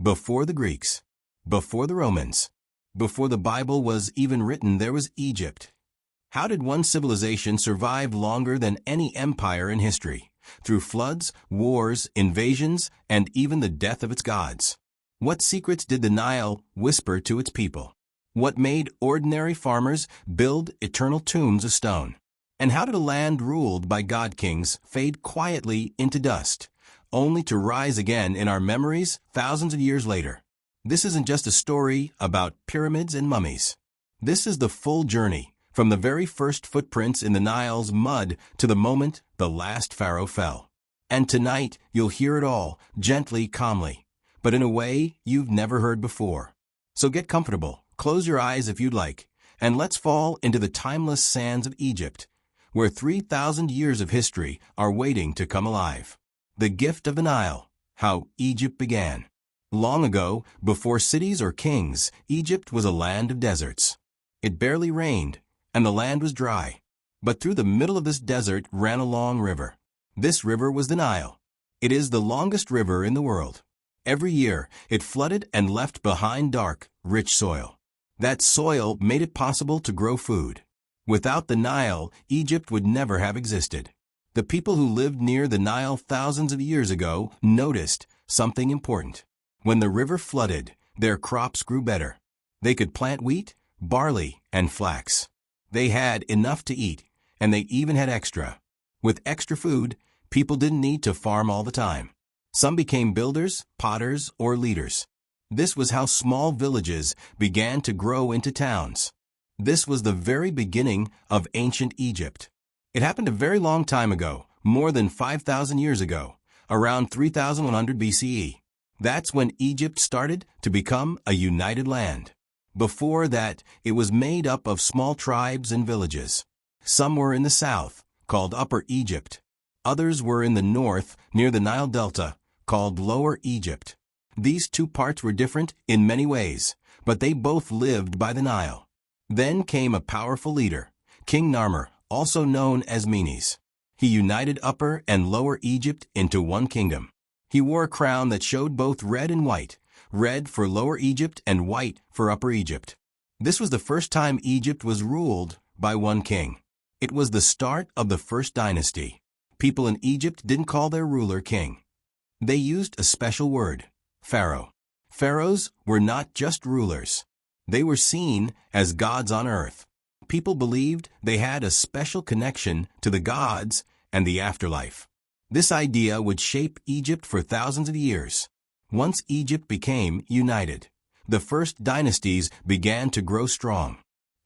Before the Greeks, before the Romans, before the Bible was even written, there was Egypt. How did one civilization survive longer than any empire in history? Through floods, wars, invasions, and even the death of its gods. What secrets did the Nile whisper to its people? What made ordinary farmers build eternal tombs of stone? And how did a land ruled by god-kings fade quietly into dust, only to rise again in our memories thousands of years later? This isn't just a story about pyramids and mummies. This is the full journey, from the very first footprints in the Nile's mud to the moment the last pharaoh fell. And tonight, you'll hear it all, gently, calmly, but in a way you've never heard before. So get comfortable, close your eyes if you'd like, and let's fall into the timeless sands of Egypt, where 3,000 years of history are waiting to come alive. The gift of the Nile, how Egypt began. Long ago, before cities or kings, Egypt was a land of deserts. It barely rained, and the land was dry. But through the middle of this desert ran a long river. This river was the Nile. It is the longest river in the world. Every year, it flooded and left behind dark, rich soil. That soil made it possible to grow food. Without the Nile, Egypt would never have existed. The people who lived near the Nile thousands of years ago noticed something important. When the river flooded, their crops grew better. They could plant wheat, barley, and flax. They had enough to eat, and they even had extra. With extra food, people didn't need to farm all the time. Some became builders, potters, or leaders. This was how small villages began to grow into towns. This was the very beginning of ancient Egypt. It happened a very long time ago, more than 5,000 years ago, around 3,100 BCE. That's when Egypt started to become a united land. Before that, it was made up of small tribes and villages. Some were in the south, called Upper Egypt. Others were in the north, near the Nile Delta, called Lower Egypt. These two parts were different in many ways, but they both lived by the Nile. Then came a powerful leader, King Narmer, also known as Menes. He united Upper and Lower Egypt into one kingdom. He wore a crown that showed both red and white, red for Lower Egypt and white for Upper Egypt. This was the first time Egypt was ruled by one king. It was the start of the first dynasty. People in Egypt didn't call their ruler king. They used a special word, pharaoh. Pharaohs were not just rulers. They were seen as gods on earth. People believed they had a special connection to the gods and the afterlife. This idea would shape Egypt for thousands of years. Once Egypt became united, the first dynasties began to grow strong.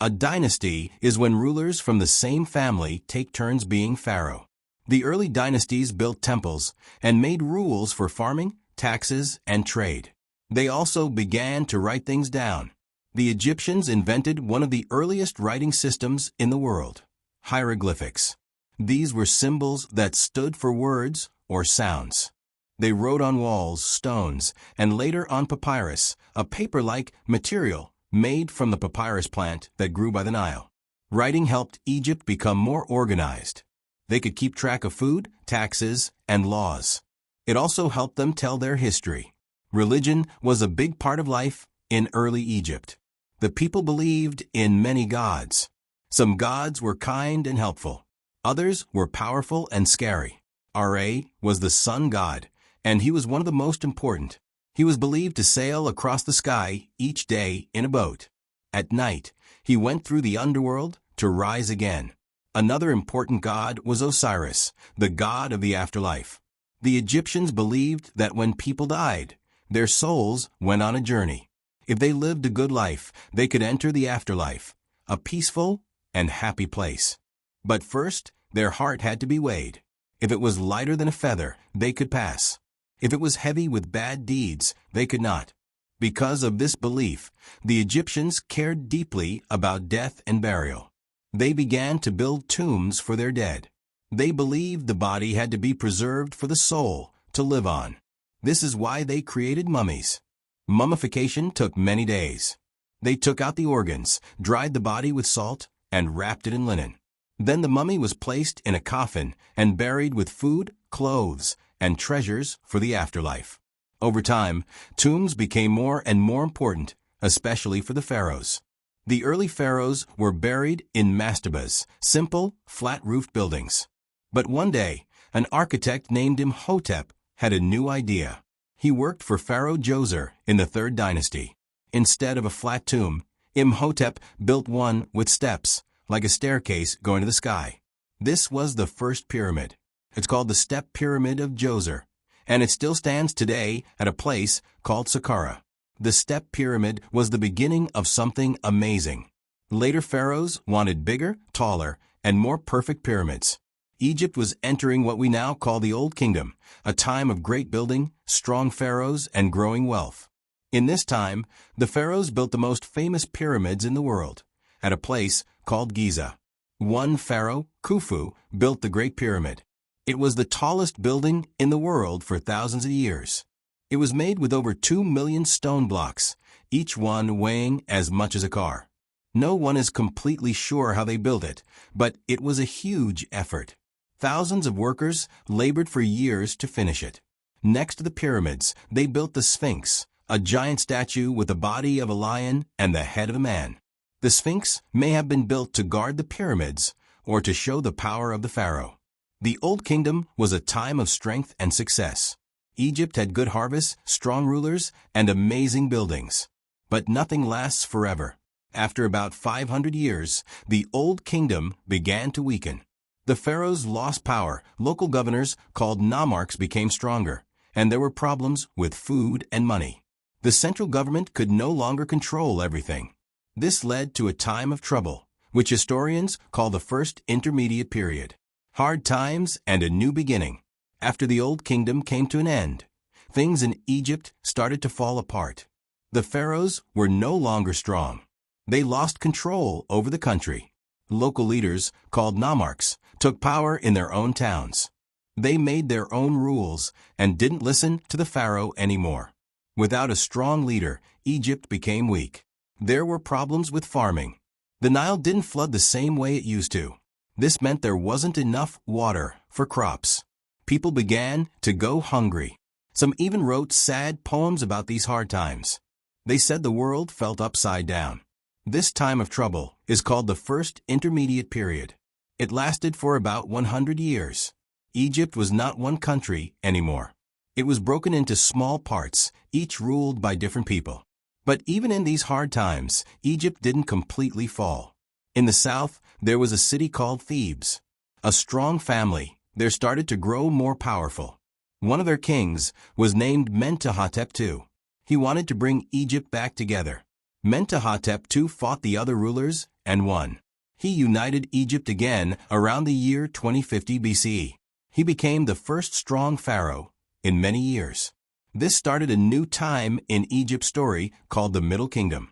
A dynasty is when rulers from the same family take turns being pharaoh. The early dynasties built temples and made rules for farming, taxes, and trade. They also began to write things down. The Egyptians invented one of the earliest writing systems in the world, hieroglyphics. These were symbols that stood for words or sounds. They wrote on walls, stones, and later on papyrus, a paper-like material made from the papyrus plant that grew by the Nile. Writing helped Egypt become more organized. They could keep track of food, taxes, and laws. It also helped them tell their history. Religion was a big part of life in early Egypt. The people believed in many gods. Some gods were kind and helpful. Others were powerful and scary. Ra was the sun god, and he was one of the most important. He was believed to sail across the sky each day in a boat. At night, he went through the underworld to rise again. Another important god was Osiris, the god of the afterlife. The Egyptians believed that when people died, their souls went on a journey. If they lived a good life, they could enter the afterlife, a peaceful and happy place. But first, their heart had to be weighed. If it was lighter than a feather, they could pass. If it was heavy with bad deeds, they could not. Because of this belief, the Egyptians cared deeply about death and burial. They began to build tombs for their dead. They believed the body had to be preserved for the soul to live on. This is why they created mummies. Mummification took many days. They took out the organs, dried the body with salt, and wrapped it in linen. Then the mummy was placed in a coffin and buried with food, clothes, and treasures for the afterlife. Over time, tombs became more and more important, especially for the pharaohs. The early pharaohs were buried in mastabas, simple, flat-roofed buildings. But one day, an architect named Imhotep had a new idea. He worked for Pharaoh Djoser in the 3rd dynasty. Instead of a flat tomb, Imhotep built one with steps, like a staircase going to the sky. This was the first pyramid. It's called the Step Pyramid of Djoser, and it still stands today at a place called Saqqara. The Step Pyramid was the beginning of something amazing. Later pharaohs wanted bigger, taller, and more perfect pyramids. Egypt was entering what we now call the Old Kingdom, a time of great building, strong pharaohs, and growing wealth. In this time, the pharaohs built the most famous pyramids in the world, at a place called Giza. One pharaoh, Khufu, built the Great Pyramid. It was the tallest building in the world for thousands of years. It was made with over 2 million stone blocks, each one weighing as much as a car. No one is completely sure how they built it, but it was a huge effort. Thousands of workers labored for years to finish it. Next to the pyramids, they built the Sphinx, a giant statue with the body of a lion and the head of a man. The Sphinx may have been built to guard the pyramids or to show the power of the pharaoh. The Old Kingdom was a time of strength and success. Egypt had good harvests, strong rulers, and amazing buildings. But nothing lasts forever. After about 500 years, the Old Kingdom began to weaken. The pharaohs lost power, local governors called nomarchs became stronger, and there were problems with food and money. The central government could no longer control everything. This led to a time of trouble, which historians call the First Intermediate Period. Hard times and a new beginning. After the Old Kingdom came to an end, things in Egypt started to fall apart. The pharaohs were no longer strong. They lost control over the country. Local leaders, called nomarchs, took power in their own towns. They made their own rules and didn't listen to the pharaoh anymore. Without a strong leader, Egypt became weak. There were problems with farming. The Nile didn't flood the same way it used to. This meant there wasn't enough water for crops. People began to go hungry. Some even wrote sad poems about these hard times. They said the world felt upside down. This time of trouble is called the First Intermediate Period. It lasted for about 100 years. Egypt was not one country anymore. It was broken into small parts, each ruled by different people. But even in these hard times, Egypt didn't completely fall. In the south, there was a city called Thebes. A strong family there started to grow more powerful. One of their kings was named Mentuhotep II. He wanted to bring Egypt back together. Mentuhotep II fought the other rulers and won. He united Egypt again around the year 2050 BCE. He became the first strong pharaoh in many years. This started a new time in Egypt's story called the Middle Kingdom.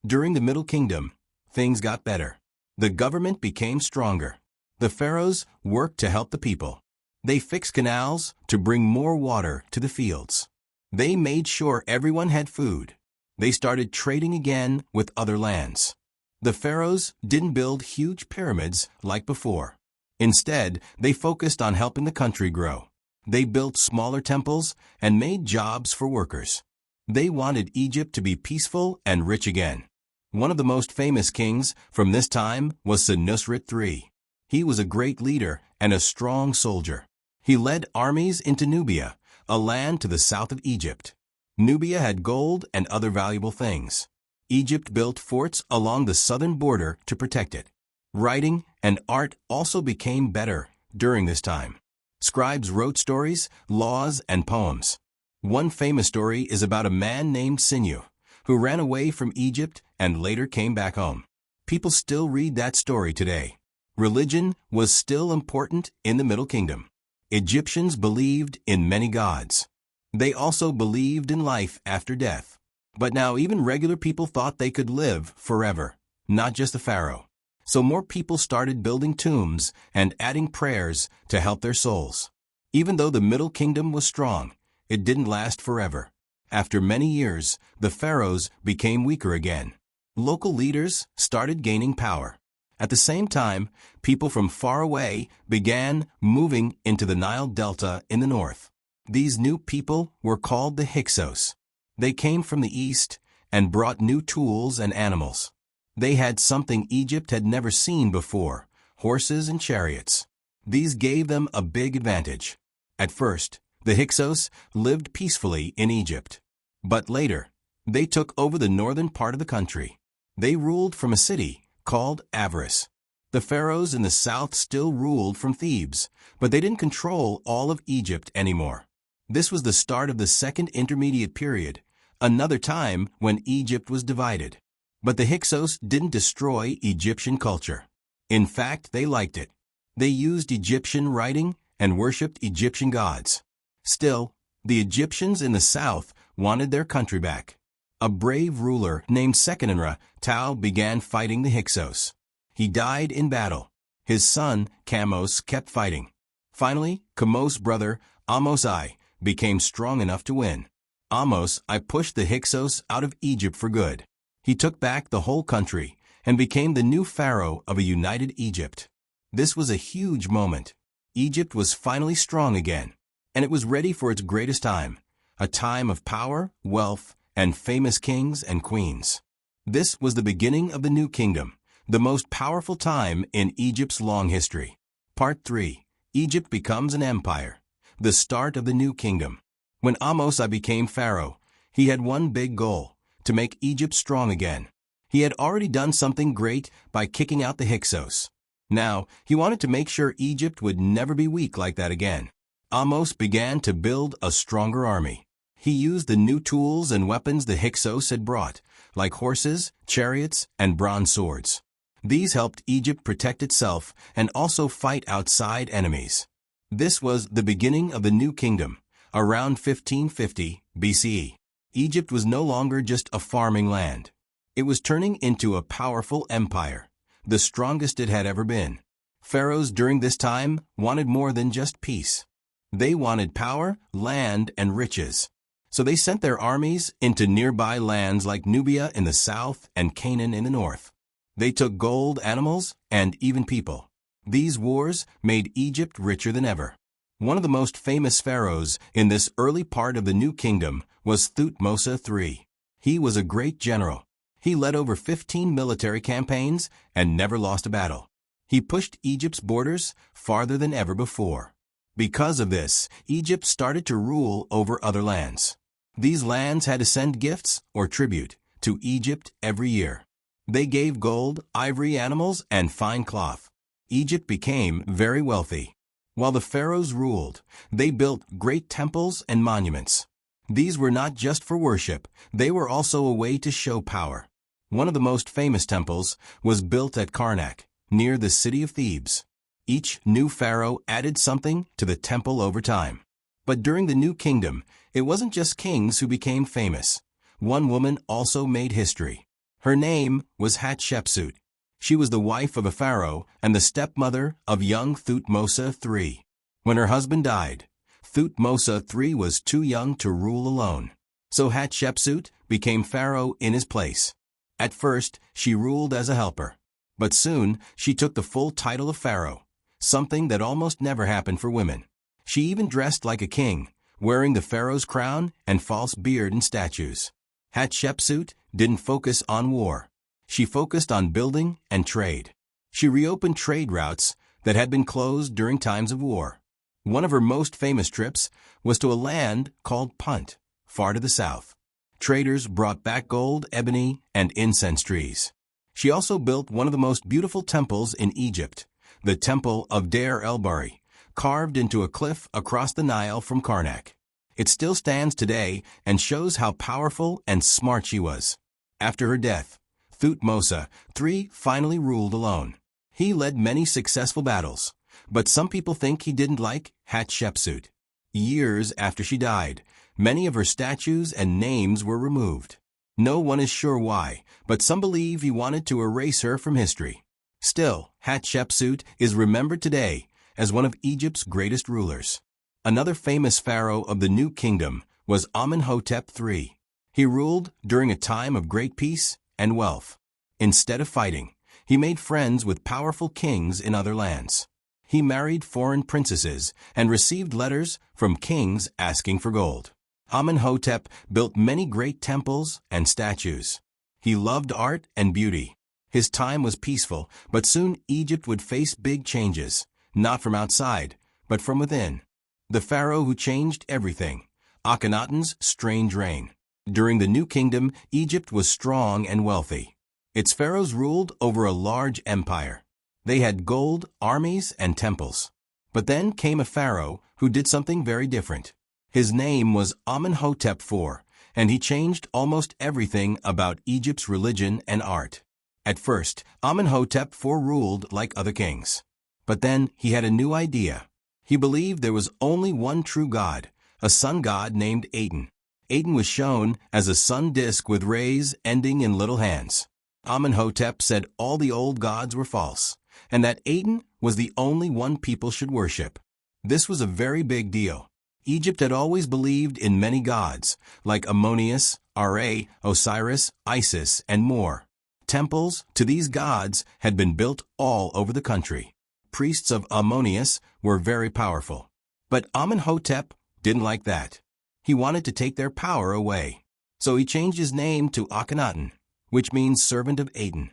During the Middle Kingdom, things got better. The government became stronger. The pharaohs worked to help the people. They fixed canals to bring more water to the fields. They made sure everyone had food. They started trading again with other lands. The pharaohs didn't build huge pyramids like before. Instead, they focused on helping the country grow. They built smaller temples and made jobs for workers. They wanted Egypt to be peaceful and rich again. One of the most famous kings from this time was Senusret III. He was a great leader and a strong soldier. He led armies into Nubia, a land to the south of Egypt. Nubia had gold and other valuable things. Egypt built forts along the southern border to protect it. Writing and art also became better during this time. Scribes wrote stories, laws, and poems. One famous story is about a man named Sinew, who ran away from Egypt and later came back home. People still read that story today. Religion was still important in the Middle Kingdom. Egyptians believed in many gods. They also believed in life after death. But now even regular people thought they could live forever, not just the pharaoh. So more people started building tombs and adding prayers to help their souls. Even though the Middle Kingdom was strong, it didn't last forever. After many years, the pharaohs became weaker again. Local leaders started gaining power. At the same time, people from far away began moving into the Nile Delta in the north. These new people were called the Hyksos. They came from the east and brought new tools and animals. They had something Egypt had never seen before: horses and chariots. These gave them a big advantage. At first, the Hyksos lived peacefully in Egypt. But later, they took over the northern part of the country. They ruled from a city called Avaris. The pharaohs in the south still ruled from Thebes, but they didn't control all of Egypt anymore. This was the start of the Second Intermediate Period, another time when Egypt was divided. But the Hyksos didn't destroy Egyptian culture. In fact, they liked it. They used Egyptian writing and worshipped Egyptian gods. Still, the Egyptians in the south wanted their country back. A brave ruler named Akhenaten began fighting the Hyksos. He died in battle. His son, Kamos, kept fighting. Finally, Kamos' brother, Amos I, became strong enough to win. Amos I pushed the Hyksos out of Egypt for good. He took back the whole country and became the new pharaoh of a united Egypt. This was a huge moment. Egypt was finally strong again, and it was ready for its greatest time, a time of power, wealth, and famous kings and queens. This was the beginning of the New Kingdom, the most powerful time in Egypt's long history. Part 3. Egypt becomes an empire. The start of the New Kingdom. When Amos I became pharaoh, he had one big goal: to make Egypt strong again. He had already done something great by kicking out the Hyksos. Now, he wanted to make sure Egypt would never be weak like that again. Amos began to build a stronger army. He used the new tools and weapons the Hyksos had brought, like horses, chariots, and bronze swords. These helped Egypt protect itself and also fight outside enemies. This was the beginning of the New Kingdom, around 1550 BCE. Egypt was no longer just a farming land. It was turning into a powerful empire, the strongest it had ever been. Pharaohs during this time wanted more than just peace. They wanted power, land, and riches. So they sent their armies into nearby lands like Nubia in the south and Canaan in the north. They took gold, animals, and even people. These wars made Egypt richer than ever. One of the most famous pharaohs in this early part of the New Kingdom was Thutmose III. He was a great general. He led over 15 military campaigns and never lost a battle. He pushed Egypt's borders farther than ever before. Because of this, Egypt started to rule over other lands. These lands had to send gifts or tribute to Egypt every year. They gave gold, ivory, animals, and fine cloth. Egypt became very wealthy. While the pharaohs ruled, they built great temples and monuments. These were not just for worship, they were also a way to show power. One of the most famous temples was built at Karnak, near the city of Thebes. Each new pharaoh added something to the temple over time. But during the New Kingdom, it wasn't just kings who became famous. One woman also made history. Her name was Hatshepsut. She was the wife of a pharaoh and the stepmother of young Thutmose III. When her husband died, Thutmose III was too young to rule alone. So Hatshepsut became pharaoh in his place. At first, she ruled as a helper. But soon, she took the full title of pharaoh, something that almost never happened for women. She even dressed like a king, wearing the pharaoh's crown and false beard and statues. Hatshepsut didn't focus on war. She focused on building and trade. She reopened trade routes that had been closed during times of war. One of her most famous trips was to a land called Punt, far to the south. Traders brought back gold, ebony, and incense trees. She also built one of the most beautiful temples in Egypt, the Temple of Deir el-Bahari, carved into a cliff across the Nile from Karnak. It still stands today and shows how powerful and smart she was. After her death, Thutmose III finally ruled alone. He led many successful battles, but some people think he didn't like Hatshepsut. Years after she died, many of her statues and names were removed. No one is sure why, but some believe he wanted to erase her from history. Still, Hatshepsut is remembered today as one of Egypt's greatest rulers. Another famous pharaoh of the New Kingdom was Amenhotep III. He ruled during a time of great peace and wealth. Instead of fighting, he made friends with powerful kings in other lands. He married foreign princesses and received letters from kings asking for gold. Amenhotep built many great temples and statues. He loved art and beauty. His time was peaceful, but soon Egypt would face big changes, not from outside, but from within. The pharaoh who changed everything, Akhenaten's strange reign. During the New Kingdom, Egypt was strong and wealthy. Its pharaohs ruled over a large empire. They had gold, armies, and temples. But then came a pharaoh who did something very different. His name was Amenhotep IV, and he changed almost everything about Egypt's religion and art. At first, Amenhotep IV ruled like other kings. But then he had a new idea. He believed there was only one true God, a sun god named Aten. Aten was shown as a sun disk with rays ending in little hands. Amenhotep said all the old gods were false, and that Aten was the only one people should worship. This was a very big deal. Egypt had always believed in many gods, like Ammonius, Ra, Osiris, Isis, and more. Temples to these gods had been built all over the country. Priests of Ammonius were very powerful. But Amenhotep didn't like that. He wanted to take their power away. So he changed his name to Akhenaten, which means servant of Aten.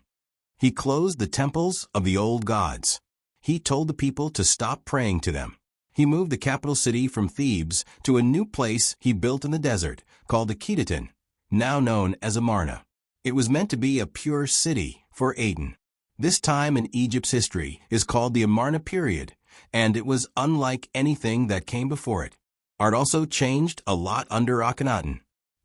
He closed the temples of the old gods. He told the people to stop praying to them. He moved the capital city from Thebes to a new place he built in the desert called Akhenaten, now known as Amarna. It was meant to be a pure city for Aten. This time in Egypt's history is called the Amarna period, and it was unlike anything that came before it. Art also changed a lot under Akhenaten.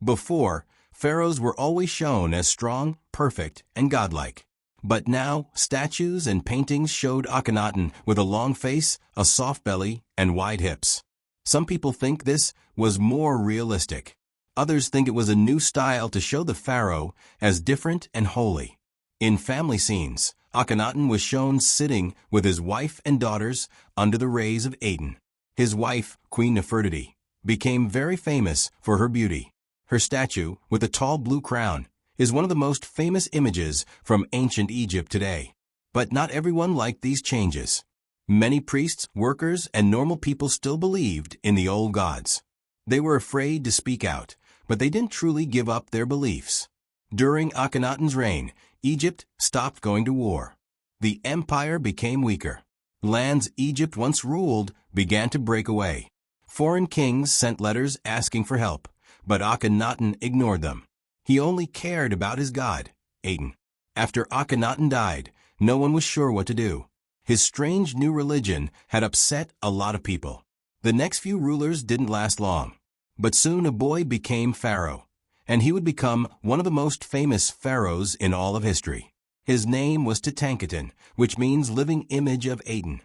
Before, pharaohs were always shown as strong, perfect, and godlike. But now, statues and paintings showed Akhenaten with a long face, a soft belly, and wide hips. Some people think this was more realistic. Others think it was a new style to show the pharaoh as different and holy. In family scenes, Akhenaten was shown sitting with his wife and daughters under the rays of Aten. His wife, Queen Nefertiti, became very famous for her beauty. Her statue, with a tall blue crown, is one of the most famous images from ancient Egypt today. But not everyone liked these changes. Many priests, workers, and normal people still believed in the old gods. They were afraid to speak out, but they didn't truly give up their beliefs. During Akhenaten's reign, Egypt stopped going to war. The empire became weaker. Lands Egypt once ruled began to break away. Foreign kings sent letters asking for help, but Akhenaten ignored them. He only cared about his god, Aten. After Akhenaten died, no one was sure what to do. His strange new religion had upset a lot of people. The next few rulers didn't last long. But soon a boy became pharaoh, and he would become one of the most famous pharaohs in all of history. His name was Akhenaten, which means living image of Aten.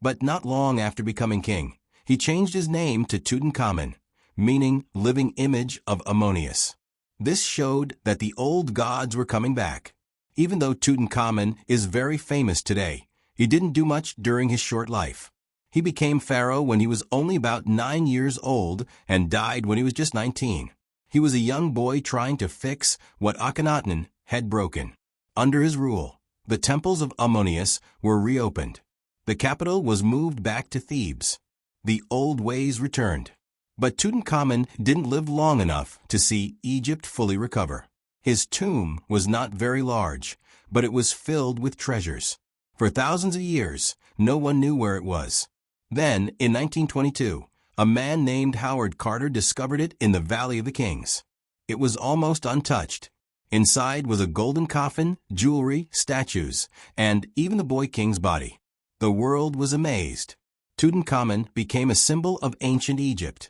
But not long after becoming king, he changed his name to Tutankhamun, meaning living image of Ammonius. This showed that the old gods were coming back. Even though Tutankhamun is very famous today, he didn't do much during his short life. He became pharaoh when he was only about 9 years old and died when he was just 19. He was a young boy trying to fix what Akhenaten had broken. Under his rule, the temples of Ammonius were reopened. The capital was moved back to Thebes. The old ways returned. But Tutankhamun didn't live long enough to see Egypt fully recover. His tomb was not very large, but it was filled with treasures. For thousands of years, no one knew where it was. Then, in 1922, a man named Howard Carter discovered it in the Valley of the Kings. It was almost untouched. Inside was a golden coffin, jewelry, statues, and even the boy king's body. The world was amazed. Tutankhamun became a symbol of ancient Egypt,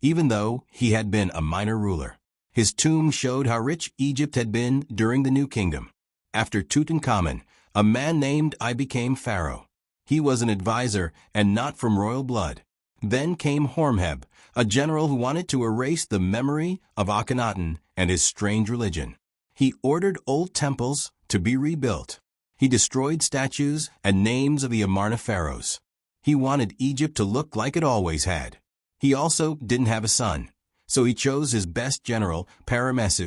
even though he had been a minor ruler. His tomb showed how rich Egypt had been during the New Kingdom. After Tutankhamun, a man named I became pharaoh. He was an advisor and not from royal blood. Then came Horemheb, a general who wanted to erase the memory of Akhenaten and his strange religion. He ordered old temples to be rebuilt. He destroyed statues and names of the Amarna pharaohs. He wanted Egypt to look like it always had. He also didn't have a son, so he chose his best general, Pharaohs,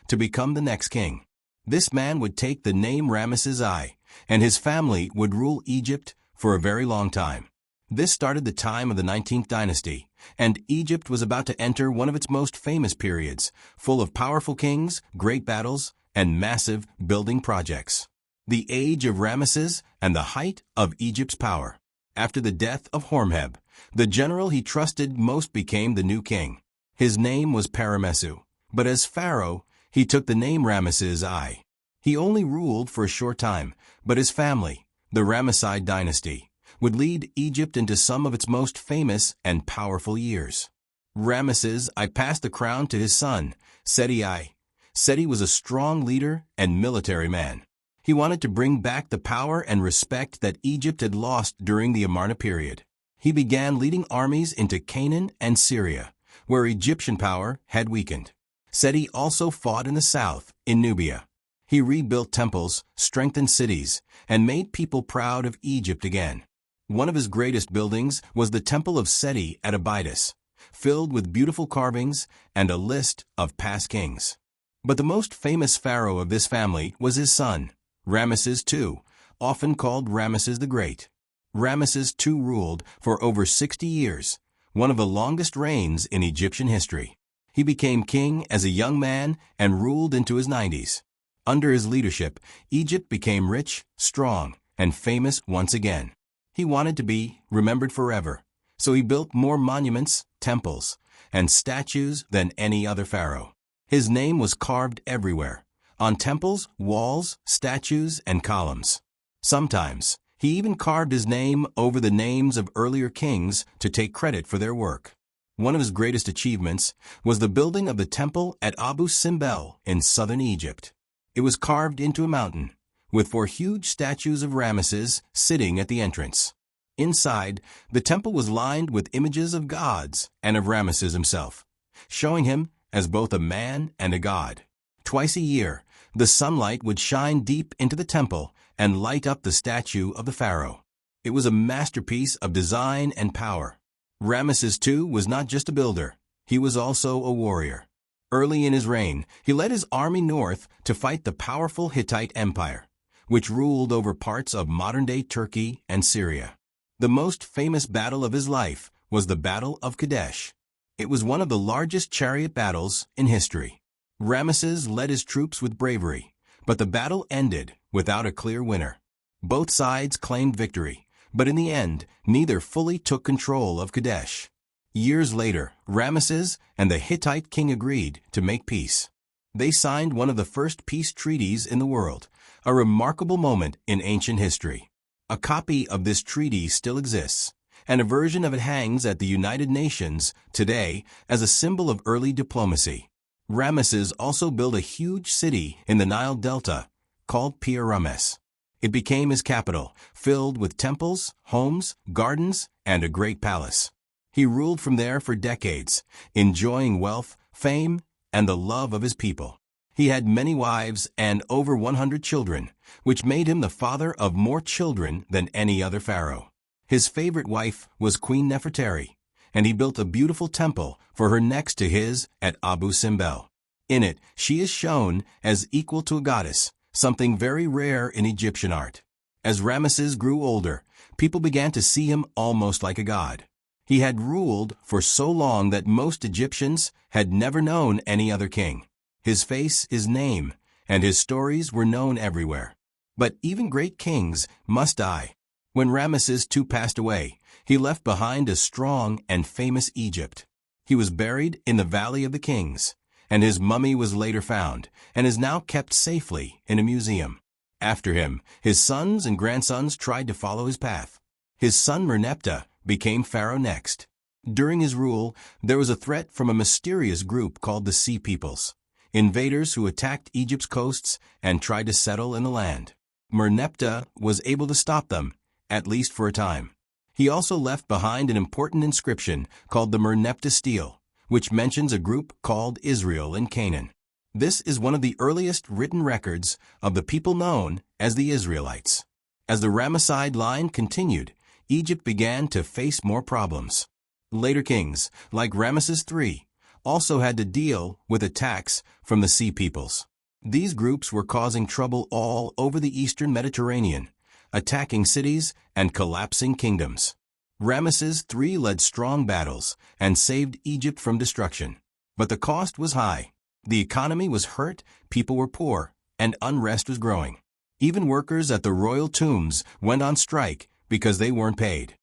to become the next king. This man would take the name Ramses I, and his family would rule Egypt for a very long time. This started the time of the 19th dynasty, and Egypt was about to enter one of its most famous periods, full of powerful kings, great battles, and massive building projects. The age of Ramesses and the height of Egypt's power. After the death of Hormheb, the general he trusted most became the new king. His name was Paramessu, but as pharaoh, he took the name Ramesses I. He only ruled for a short time, but his family, the Ramesside dynasty, would lead Egypt into some of its most famous and powerful years. Ramesses I passed the crown to his son, Seti I. Seti was a strong leader and military man. He wanted to bring back the power and respect that Egypt had lost during the Amarna period. He began leading armies into Canaan and Syria, where Egyptian power had weakened. Seti also fought in the south, in Nubia. He rebuilt temples, strengthened cities, and made people proud of Egypt again. One of his greatest buildings was the Temple of Seti at Abydos, filled with beautiful carvings and a list of past kings. But the most famous pharaoh of this family was his son, Ramses II, often called Ramesses the Great. Ramesses II ruled for over 60 years, one of the longest reigns in Egyptian history. He became king as a young man and ruled into his 90s. Under his leadership, Egypt became rich, strong, and famous once again. He wanted to be remembered forever, so he built more monuments, temples, and statues than any other pharaoh. His name was carved everywhere, on temples, walls, statues, and columns. Sometimes, he even carved his name over the names of earlier kings to take credit for their work. One of his greatest achievements was the building of the temple at Abu Simbel in southern Egypt. It was carved into a mountain, with 4 huge statues of Ramesses sitting at the entrance. Inside, the temple was lined with images of gods and of Ramesses himself, showing him as both a man and a god. Twice a year, the sunlight would shine deep into the temple and light up the statue of the pharaoh. It was a masterpiece of design and power. Ramesses II was not just a builder, he was also a warrior. Early in his reign, he led his army north to fight the powerful Hittite Empire, which ruled over parts of modern-day Turkey and Syria. The most famous battle of his life was the Battle of Kadesh. It was one of the largest chariot battles in history. Ramesses led his troops with bravery, but the battle ended without a clear winner. Both sides claimed victory, but in the end, neither fully took control of Kadesh. Years later, Ramesses and the Hittite king agreed to make peace. They signed one of the first peace treaties in the world, a remarkable moment in ancient history. A copy of this treaty still exists, and a version of it hangs at the United Nations today as a symbol of early diplomacy. Ramesses also built a huge city in the Nile Delta called Pir-Rames. It became his capital, filled with temples, homes, gardens, and a great palace. He ruled from there for decades, enjoying wealth, fame, and the love of his people. He had many wives and over 100 children, which made him the father of more children than any other pharaoh. His favorite wife was Queen Nefertari, and he built a beautiful temple for her next to his at Abu Simbel. In it, she is shown as equal to a goddess, something very rare in Egyptian art. As Ramesses grew older, people began to see him almost like a god. He had ruled for so long that most Egyptians had never known any other king. His face, his name, and his stories were known everywhere. But even great kings must die. When Ramesses II passed away, he left behind a strong and famous Egypt. He was buried in the Valley of the Kings, and his mummy was later found and is now kept safely in a museum. After him, his sons and grandsons tried to follow his path. His son Merneptah became pharaoh next. During his rule, there was a threat from a mysterious group called the Sea Peoples, invaders who attacked Egypt's coasts and tried to settle in the land. Merneptah was able to stop them, at least for a time. He also left behind an important inscription called the Merneptah Stele, which mentions a group called Israel in Canaan. This is one of the earliest written records of the people known as the Israelites. As the Ramesside line continued, Egypt began to face more problems. Later kings, like Ramesses III, also had to deal with attacks from the Sea Peoples. These groups were causing trouble all over the eastern Mediterranean, attacking cities and collapsing kingdoms. Ramses III led strong battles and saved Egypt from destruction. But the cost was high. The economy was hurt, people were poor, and unrest was growing. Even workers at the royal tombs went on strike because they weren't paid.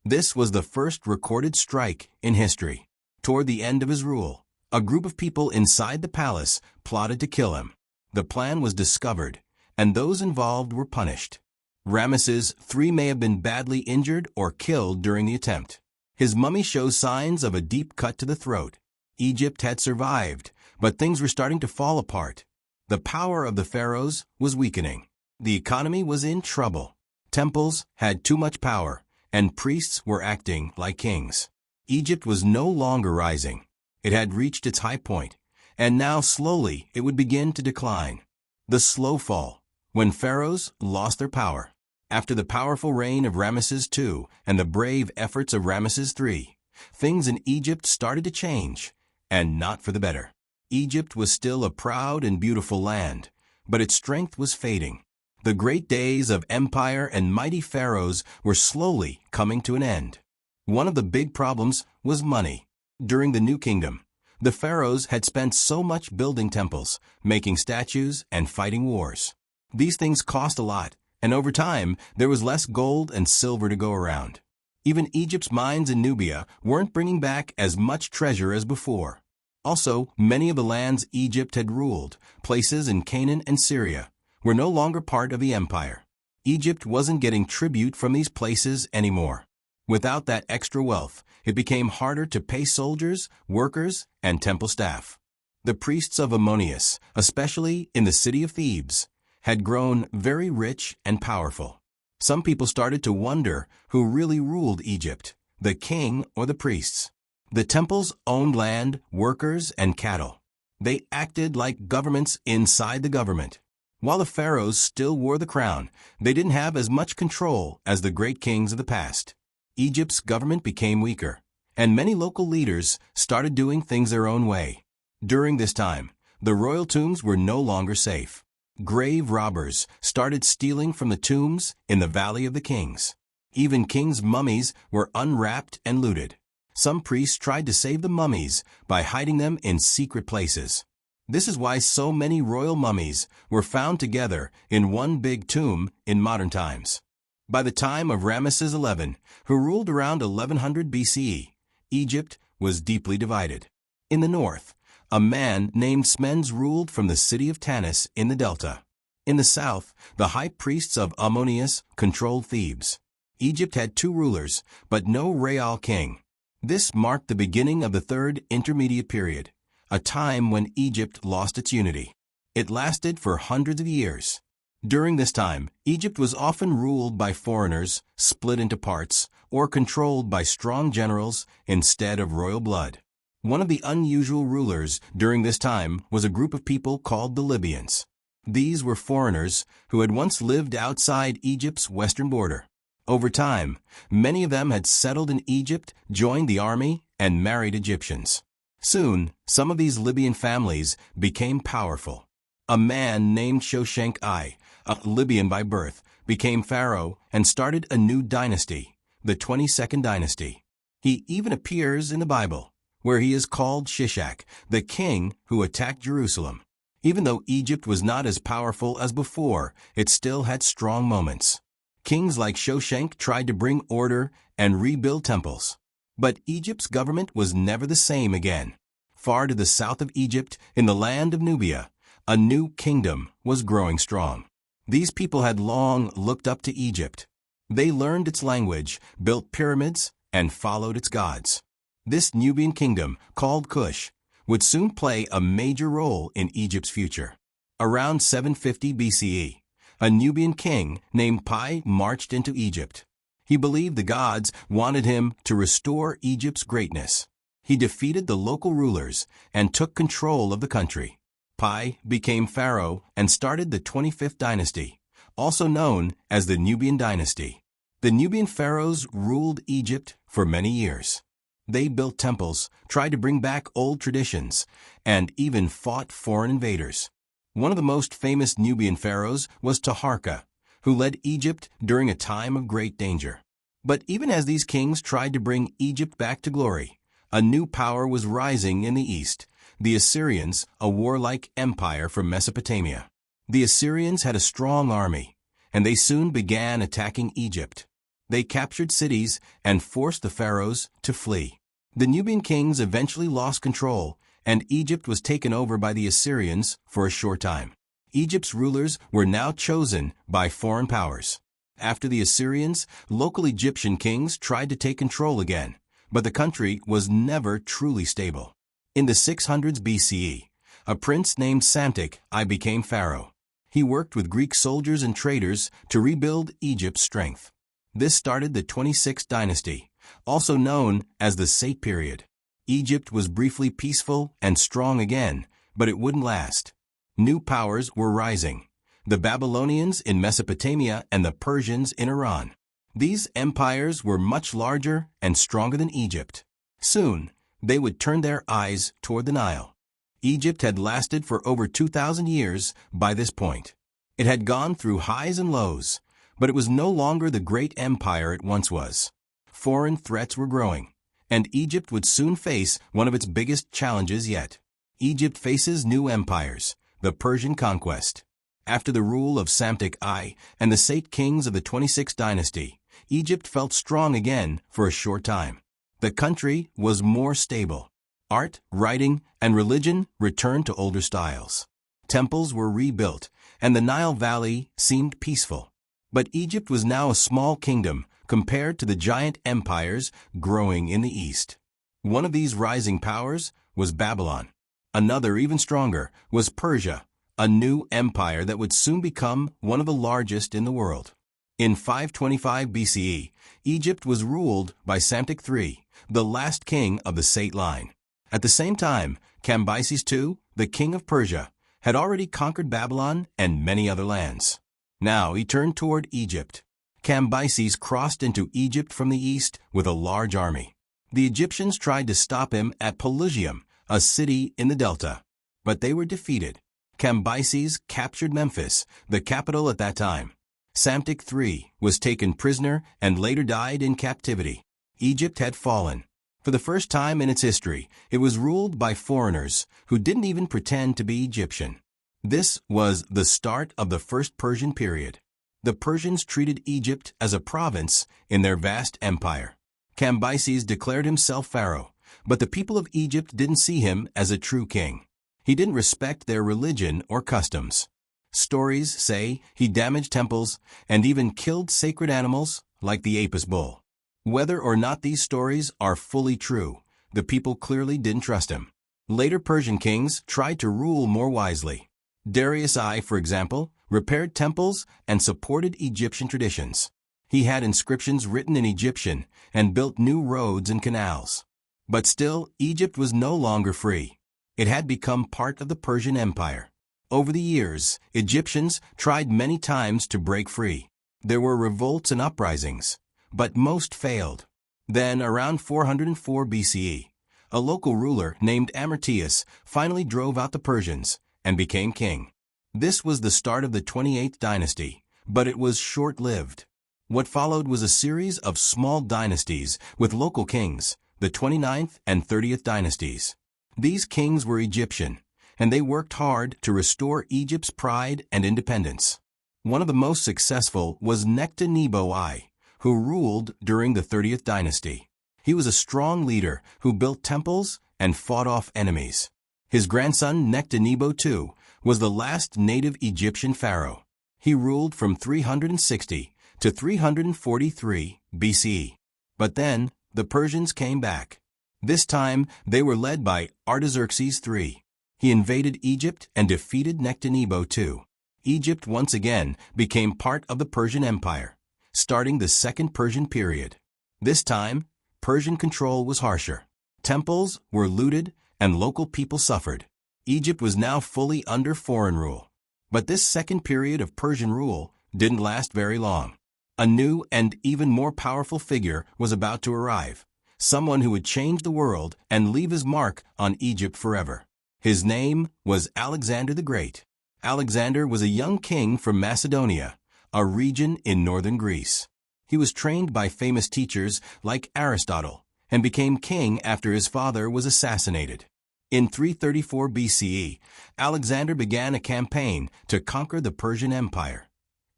This was the first recorded strike in history. Toward the end of his rule, a group of people inside the palace plotted to kill him. The plan was discovered, and those involved were punished. Ramses III may have been badly injured or killed during the attempt. His mummy shows signs of a deep cut to the throat. Egypt had survived, but things were starting to fall apart. The power of the pharaohs was weakening. The economy was in trouble. Temples had too much power, and priests were acting like kings. Egypt was no longer rising. It had reached its high point, and now slowly it would begin to decline. The slow fall, when pharaohs lost their power. After the powerful reign of Ramses II and the brave efforts of Ramses III, things in Egypt started to change, and not for the better. Egypt was still a proud and beautiful land, but its strength was fading. The great days of empire and mighty pharaohs were slowly coming to an end. One of the big problems was money. During the New Kingdom, the pharaohs had spent so much building temples, making statues, and fighting wars. These things cost a lot, and over time, there was less gold and silver to go around. Even Egypt's mines in Nubia weren't bringing back as much treasure as before. Also, many of the lands Egypt had ruled, places in Canaan and Syria, were no longer part of the empire. Egypt wasn't getting tribute from these places anymore. Without that extra wealth, it became harder to pay soldiers, workers, and temple staff. The priests of Ammonius, especially in the city of Thebes, had grown very rich and powerful. Some people started to wonder who really ruled Egypt, the king or the priests. The temples owned land, workers, and cattle. They acted like governments inside the government. While the pharaohs still wore the crown, they didn't have as much control as the great kings of the past. Egypt's government became weaker, and many local leaders started doing things their own way. During this time, the royal tombs were no longer safe. Grave robbers started stealing from the tombs in the Valley of the Kings. Even kings' mummies were unwrapped and looted. Some priests tried to save the mummies by hiding them in secret places. This is why so many royal mummies were found together in one big tomb in modern times. By the time of Ramses XI, who ruled around 1100 BCE, Egypt was deeply divided. In the north, a man named Smens ruled from the city of Tanis in the delta. In the south, the high priests of Ammonius controlled Thebes. Egypt had two rulers, but no real king. This marked the beginning of the Third Intermediate Period, a time when Egypt lost its unity. It lasted for hundreds of years. During this time, Egypt was often ruled by foreigners, split into parts, or controlled by strong generals instead of royal blood. One of the unusual rulers during this time was a group of people called the Libyans. These were foreigners who had once lived outside Egypt's western border. Over time, many of them had settled in Egypt, joined the army, and married Egyptians. Soon, some of these Libyan families became powerful. A man named Shoshenq I, a Libyan by birth, became pharaoh and started a new dynasty, the 22nd dynasty. He even appears in the Bible, where he is called Shishak, the king who attacked Jerusalem. Even though Egypt was not as powerful as before, it still had strong moments. Kings like Shoshenq tried to bring order and rebuild temples. But Egypt's government was never the same again. Far to the south of Egypt, in the land of Nubia, a new kingdom was growing strong. These people had long looked up to Egypt. They learned its language, built pyramids, and followed its gods. This Nubian kingdom, called Kush, would soon play a major role in Egypt's future. Around 750 BCE, a Nubian king named Pi marched into Egypt. He believed the gods wanted him to restore Egypt's greatness. He defeated the local rulers and took control of the country. Pi became pharaoh and started the 25th dynasty, also known as the Nubian dynasty. The Nubian pharaohs ruled Egypt for many years. They built temples, tried to bring back old traditions, and even fought foreign invaders. One of the most famous Nubian pharaohs was Taharka, who led Egypt during a time of great danger. But even as these kings tried to bring Egypt back to glory, a new power was rising in the east, the Assyrians, a warlike empire from Mesopotamia. The Assyrians had a strong army, and they soon began attacking Egypt. They captured cities and forced the pharaohs to flee. The Nubian kings eventually lost control, and Egypt was taken over by the Assyrians for a short time. Egypt's rulers were now chosen by foreign powers. After the Assyrians, local Egyptian kings tried to take control again, but the country was never truly stable. In the 600s BCE, a prince named Psamtik I became pharaoh. He worked with Greek soldiers and traders to rebuild Egypt's strength. This started the 26th dynasty, also known as the Sate period. Egypt was briefly peaceful and strong again, but it wouldn't last. New powers were rising: the Babylonians in Mesopotamia and the Persians in Iran. These empires were much larger and stronger than Egypt. Soon, they would turn their eyes toward the Nile. Egypt had lasted for over 2,000 years by this point. It had gone through highs and lows, but it was no longer the great empire it once was. Foreign threats were growing, and Egypt would soon face one of its biggest challenges yet. Egypt faces new empires: the Persian conquest. After the rule of Psamtik I and the Sate kings of the 26th dynasty, Egypt felt strong again for a short time. The country was more stable. Art, writing, and religion returned to older styles. Temples were rebuilt, and the Nile Valley seemed peaceful. But Egypt was now a small kingdom compared to the giant empires growing in the east. One of these rising powers was Babylon. Another, even stronger, was Persia, a new empire that would soon become one of the largest in the world. In 525 BCE, Egypt was ruled by Psamtik III, the last king of the Sate line. At the same time, Cambyses II, the king of Persia, had already conquered Babylon and many other lands. Now he turned toward Egypt. Cambyses crossed into Egypt from the east with a large army. The Egyptians tried to stop him at Pelusium, a city in the delta, but they were defeated. Cambyses captured Memphis, the capital at that time. Psamtik III was taken prisoner and later died in captivity. Egypt had fallen. For the first time in its history, it was ruled by foreigners who didn't even pretend to be Egyptian. This was the start of the First Persian period. The Persians treated Egypt as a province in their vast empire. Cambyses declared himself pharaoh, but the people of Egypt didn't see him as a true king. He didn't respect their religion or customs. Stories say he damaged temples and even killed sacred animals like the Apis bull. Whether or not these stories are fully true, the people clearly didn't trust him. Later Persian kings tried to rule more wisely. Darius I, for example, repaired temples and supported Egyptian traditions. He had inscriptions written in Egyptian and built new roads and canals. But still, Egypt was no longer free. It had become part of the Persian Empire. Over the years, Egyptians tried many times to break free. There were revolts and uprisings, but most failed. Then, around 404 BCE, a local ruler named Amartius finally drove out the Persians and became king. This was the start of the 28th dynasty, but it was short-lived. What followed was a series of small dynasties with local kings, the 29th and 30th dynasties. These kings were Egyptian, and they worked hard to restore Egypt's pride and independence. One of the most successful was Nectanebo I, who ruled during the 30th dynasty. He was a strong leader who built temples and fought off enemies. His grandson Nectanebo II was the last native Egyptian pharaoh. He ruled from 360 to 343 BCE. But then, the Persians came back. This time, they were led by Artaxerxes III. He invaded Egypt and defeated Nectanebo II. Egypt once again became part of the Persian Empire, starting the Second Persian period. This time, Persian control was harsher. Temples were looted and local people suffered. Egypt was now fully under foreign rule. But this second period of Persian rule didn't last very long. A new and even more powerful figure was about to arrive, someone who would change the world and leave his mark on Egypt forever. His name was Alexander the Great. Alexander was a young king from Macedonia, a region in northern Greece. He was trained by famous teachers like Aristotle and became king after his father was assassinated. In 334 BCE, Alexander began a campaign to conquer the Persian Empire.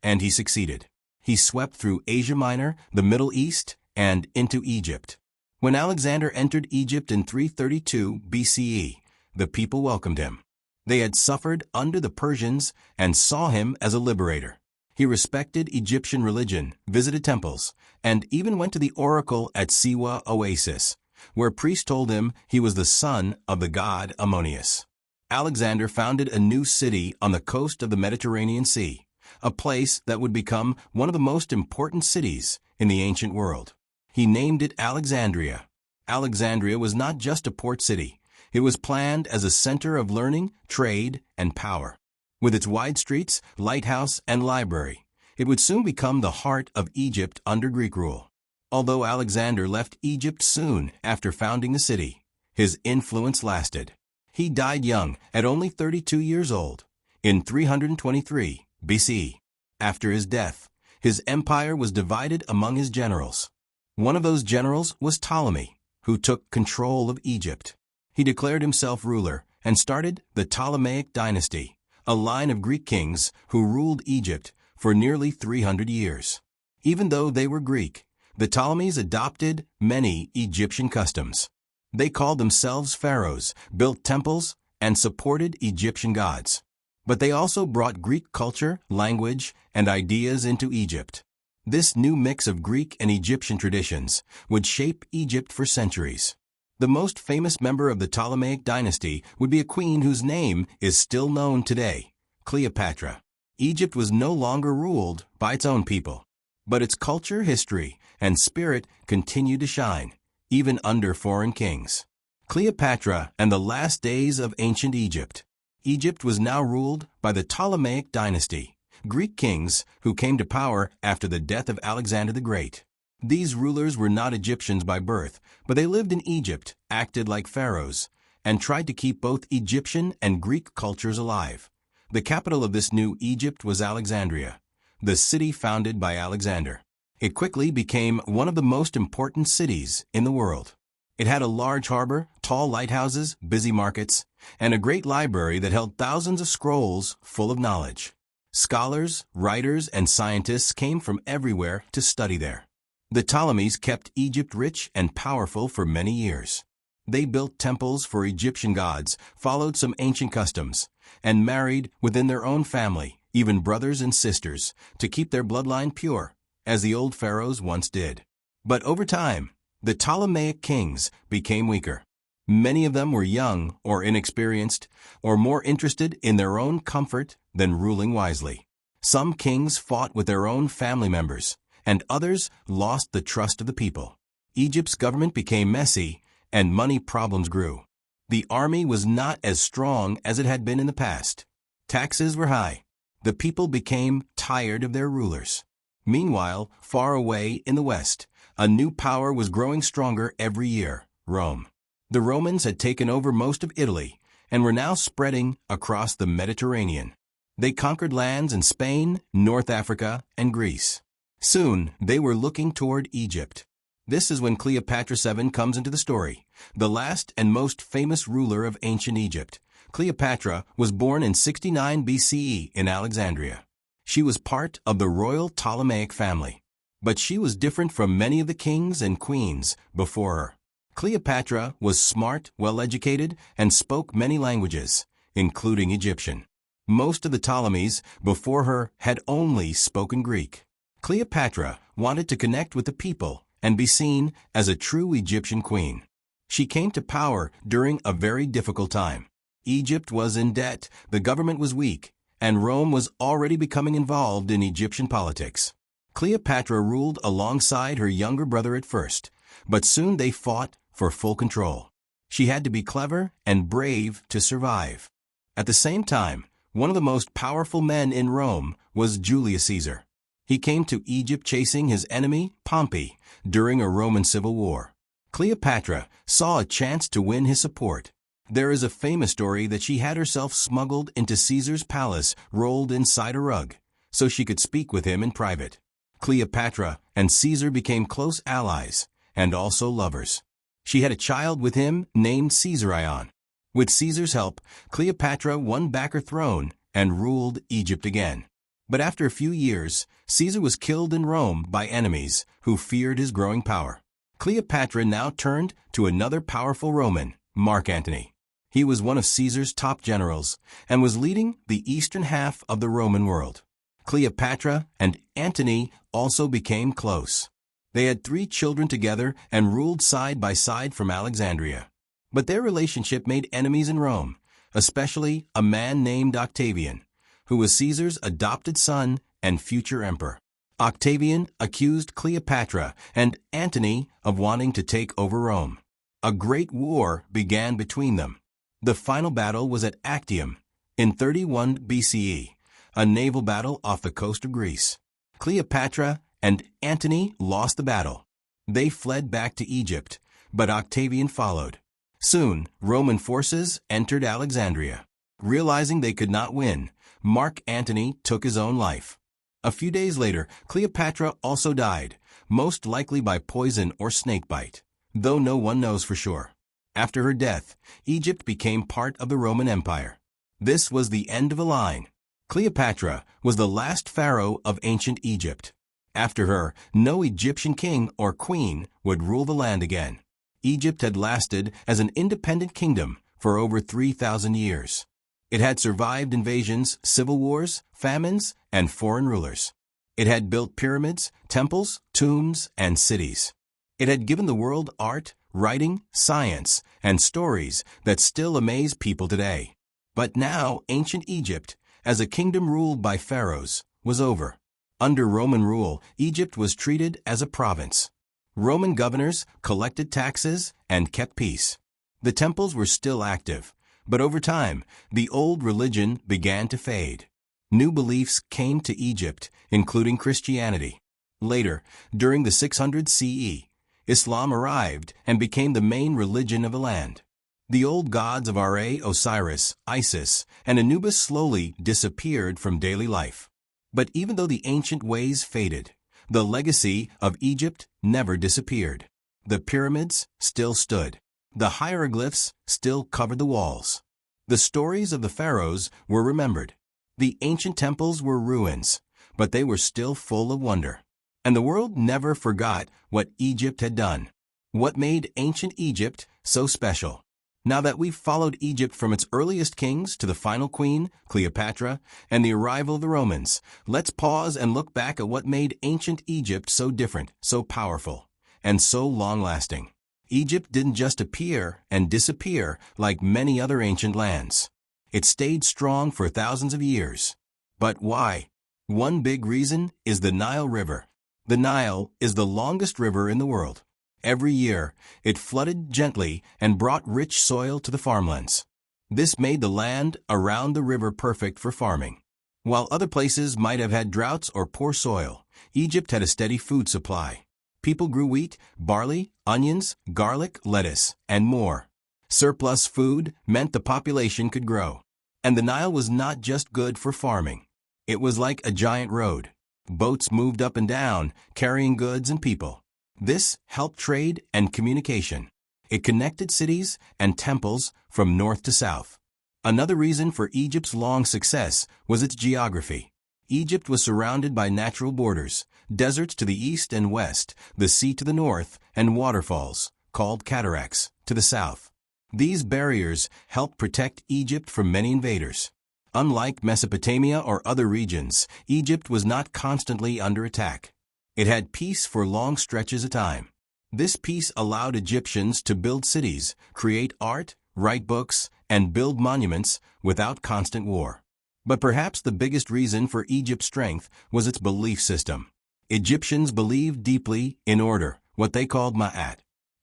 And he succeeded. He swept through Asia Minor, the Middle East, and into Egypt. When Alexander entered Egypt in 332 BCE, the people welcomed him. They had suffered under the Persians and saw him as a liberator. He respected Egyptian religion, visited temples, and even went to the oracle at Siwa Oasis, where priests told him he was the son of the god Ammonius. Alexander founded a new city on the coast of the Mediterranean Sea, a place that would become one of the most important cities in the ancient world. He named it Alexandria. Alexandria was not just a port city. It was planned as a center of learning, trade, and power. With its wide streets, lighthouse, and library, it would soon become the heart of Egypt under Greek rule. Although Alexander left Egypt soon after founding the city, his influence lasted. He died young, at only 32 years old, in 323 BC. After his death, his empire was divided among his generals. One of those generals was Ptolemy, who took control of Egypt. He declared himself ruler and started the Ptolemaic dynasty, a line of Greek kings who ruled Egypt for nearly 300 years. Even though they were Greek, the Ptolemies adopted many Egyptian customs. They called themselves pharaohs, built temples, and supported Egyptian gods. But they also brought Greek culture, language, and ideas into Egypt. This new mix of Greek and Egyptian traditions would shape Egypt for centuries. The most famous member of the Ptolemaic dynasty would be a queen whose name is still known today, Cleopatra. Egypt was no longer ruled by its own people, but its culture, history, and spirit continued to shine, even under foreign kings. Cleopatra and the last days of ancient Egypt. Egypt was now ruled by the Ptolemaic dynasty, Greek kings who came to power after the death of Alexander the Great. These rulers were not Egyptians by birth, but they lived in Egypt, acted like pharaohs, and tried to keep both Egyptian and Greek cultures alive. The capital of this new Egypt was Alexandria, the city founded by Alexander. It quickly became one of the most important cities in the world. It had a large harbor, tall lighthouses, busy markets, and a great library that held thousands of scrolls full of knowledge. Scholars, writers, and scientists came from everywhere to study there. The Ptolemies kept Egypt rich and powerful for many years. They built temples for Egyptian gods, followed some ancient customs, and married within their own family, even brothers and sisters, to keep their bloodline pure, as the old pharaohs once did. But over time, the Ptolemaic kings became weaker. Many of them were young or inexperienced, or more interested in their own comfort than ruling wisely. Some kings fought with their own family members, and others lost the trust of the people. Egypt's government became messy, and money problems grew. The army was not as strong as it had been in the past. Taxes were high. The people became tired of their rulers. Meanwhile, far away in the west, a new power was growing stronger every year, Rome. The Romans had taken over most of Italy and were now spreading across the Mediterranean. They conquered lands in Spain, North Africa, and Greece. Soon, they were looking toward Egypt. This is when Cleopatra VII comes into the story, the last and most famous ruler of ancient Egypt. Cleopatra was born in 69 BCE in Alexandria. She was part of the royal Ptolemaic family, but she was different from many of the kings and queens before her. Cleopatra was smart, well-educated, and spoke many languages, including Egyptian. Most of the Ptolemies before her had only spoken Greek. Cleopatra wanted to connect with the people and be seen as a true Egyptian queen. She came to power during a very difficult time. Egypt was in debt, the government was weak, and Rome was already becoming involved in Egyptian politics. Cleopatra ruled alongside her younger brother at first, but soon they fought for full control. She had to be clever and brave to survive. At the same time, one of the most powerful men in Rome was Julius Caesar. He came to Egypt chasing his enemy, Pompey, during a Roman civil war. Cleopatra saw a chance to win his support. There is a famous story that she had herself smuggled into Caesar's palace, rolled inside a rug, so she could speak with him in private. Cleopatra and Caesar became close allies and also lovers. She had a child with him named Caesarion. With Caesar's help, Cleopatra won back her throne and ruled Egypt again. But after a few years, Caesar was killed in Rome by enemies who feared his growing power. Cleopatra now turned to another powerful Roman, Mark Antony. He was one of Caesar's top generals and was leading the eastern half of the Roman world. Cleopatra and Antony also became close. They had 3 children together and ruled side by side from Alexandria. But their relationship made enemies in Rome, especially a man named Octavian, who was Caesar's adopted son and future emperor. Octavian accused Cleopatra and Antony of wanting to take over Rome. A great war began between them. The final battle was at Actium in 31 BCE, a naval battle off the coast of Greece. Cleopatra and Antony lost the battle. They fled back to Egypt, but Octavian followed. Soon, Roman forces entered Alexandria. Realizing they could not win, Mark Antony took his own life. A few days later, Cleopatra also died, most likely by poison or snakebite, though no one knows for sure. After her death, Egypt became part of the Roman Empire. This was the end of a line. Cleopatra was the last pharaoh of ancient Egypt. After her, no Egyptian king or queen would rule the land again. Egypt had lasted as an independent kingdom for over 3,000 years. It had survived invasions, civil wars, famines, and foreign rulers. It had built pyramids, temples, tombs, and cities. It had given the world art, writing, science, and stories that still amaze people today. But now, ancient Egypt, as a kingdom ruled by pharaohs, was over. Under Roman rule, Egypt was treated as a province. Roman governors collected taxes and kept peace. The temples were still active, but over time, the old religion began to fade. New beliefs came to Egypt, including Christianity. Later, during the 600 CE, Islam arrived and became the main religion of the land. The old gods of Ra, Osiris, Isis, and Anubis slowly disappeared from daily life. But even though the ancient ways faded, the legacy of Egypt never disappeared. The pyramids still stood. The hieroglyphs still covered the walls. The stories of the pharaohs were remembered. The ancient temples were ruins, but they were still full of wonder. And the world never forgot what Egypt had done. What made ancient Egypt so special? Now that we've followed Egypt from its earliest kings to the final queen, Cleopatra, and the arrival of the Romans, let's pause and look back at what made ancient Egypt so different, so powerful, and so long-lasting. Egypt didn't just appear and disappear like many other ancient lands. It stayed strong for thousands of years. But why? One big reason is the Nile River. The Nile is the longest river in the world. Every year, it flooded gently and brought rich soil to the farmlands. This made the land around the river perfect for farming. While other places might have had droughts or poor soil, Egypt had a steady food supply. People grew wheat, barley, onions, garlic, lettuce, and more. Surplus food meant the population could grow. And the Nile was not just good for farming. It was like a giant road. Boats moved up and down, carrying goods and people. This helped trade and communication. It connected cities and temples from north to south. Another reason for Egypt's long success was its geography. Egypt was surrounded by natural borders, deserts to the east and west, the sea to the north, and waterfalls, called cataracts, to the south. These barriers helped protect Egypt from many invaders. Unlike Mesopotamia or other regions, Egypt was not constantly under attack. It had peace for long stretches of time. This peace allowed Egyptians to build cities, create art, write books, and build monuments without constant war. But perhaps the biggest reason for Egypt's strength was its belief system. Egyptians believed deeply in order, what they called Ma'at.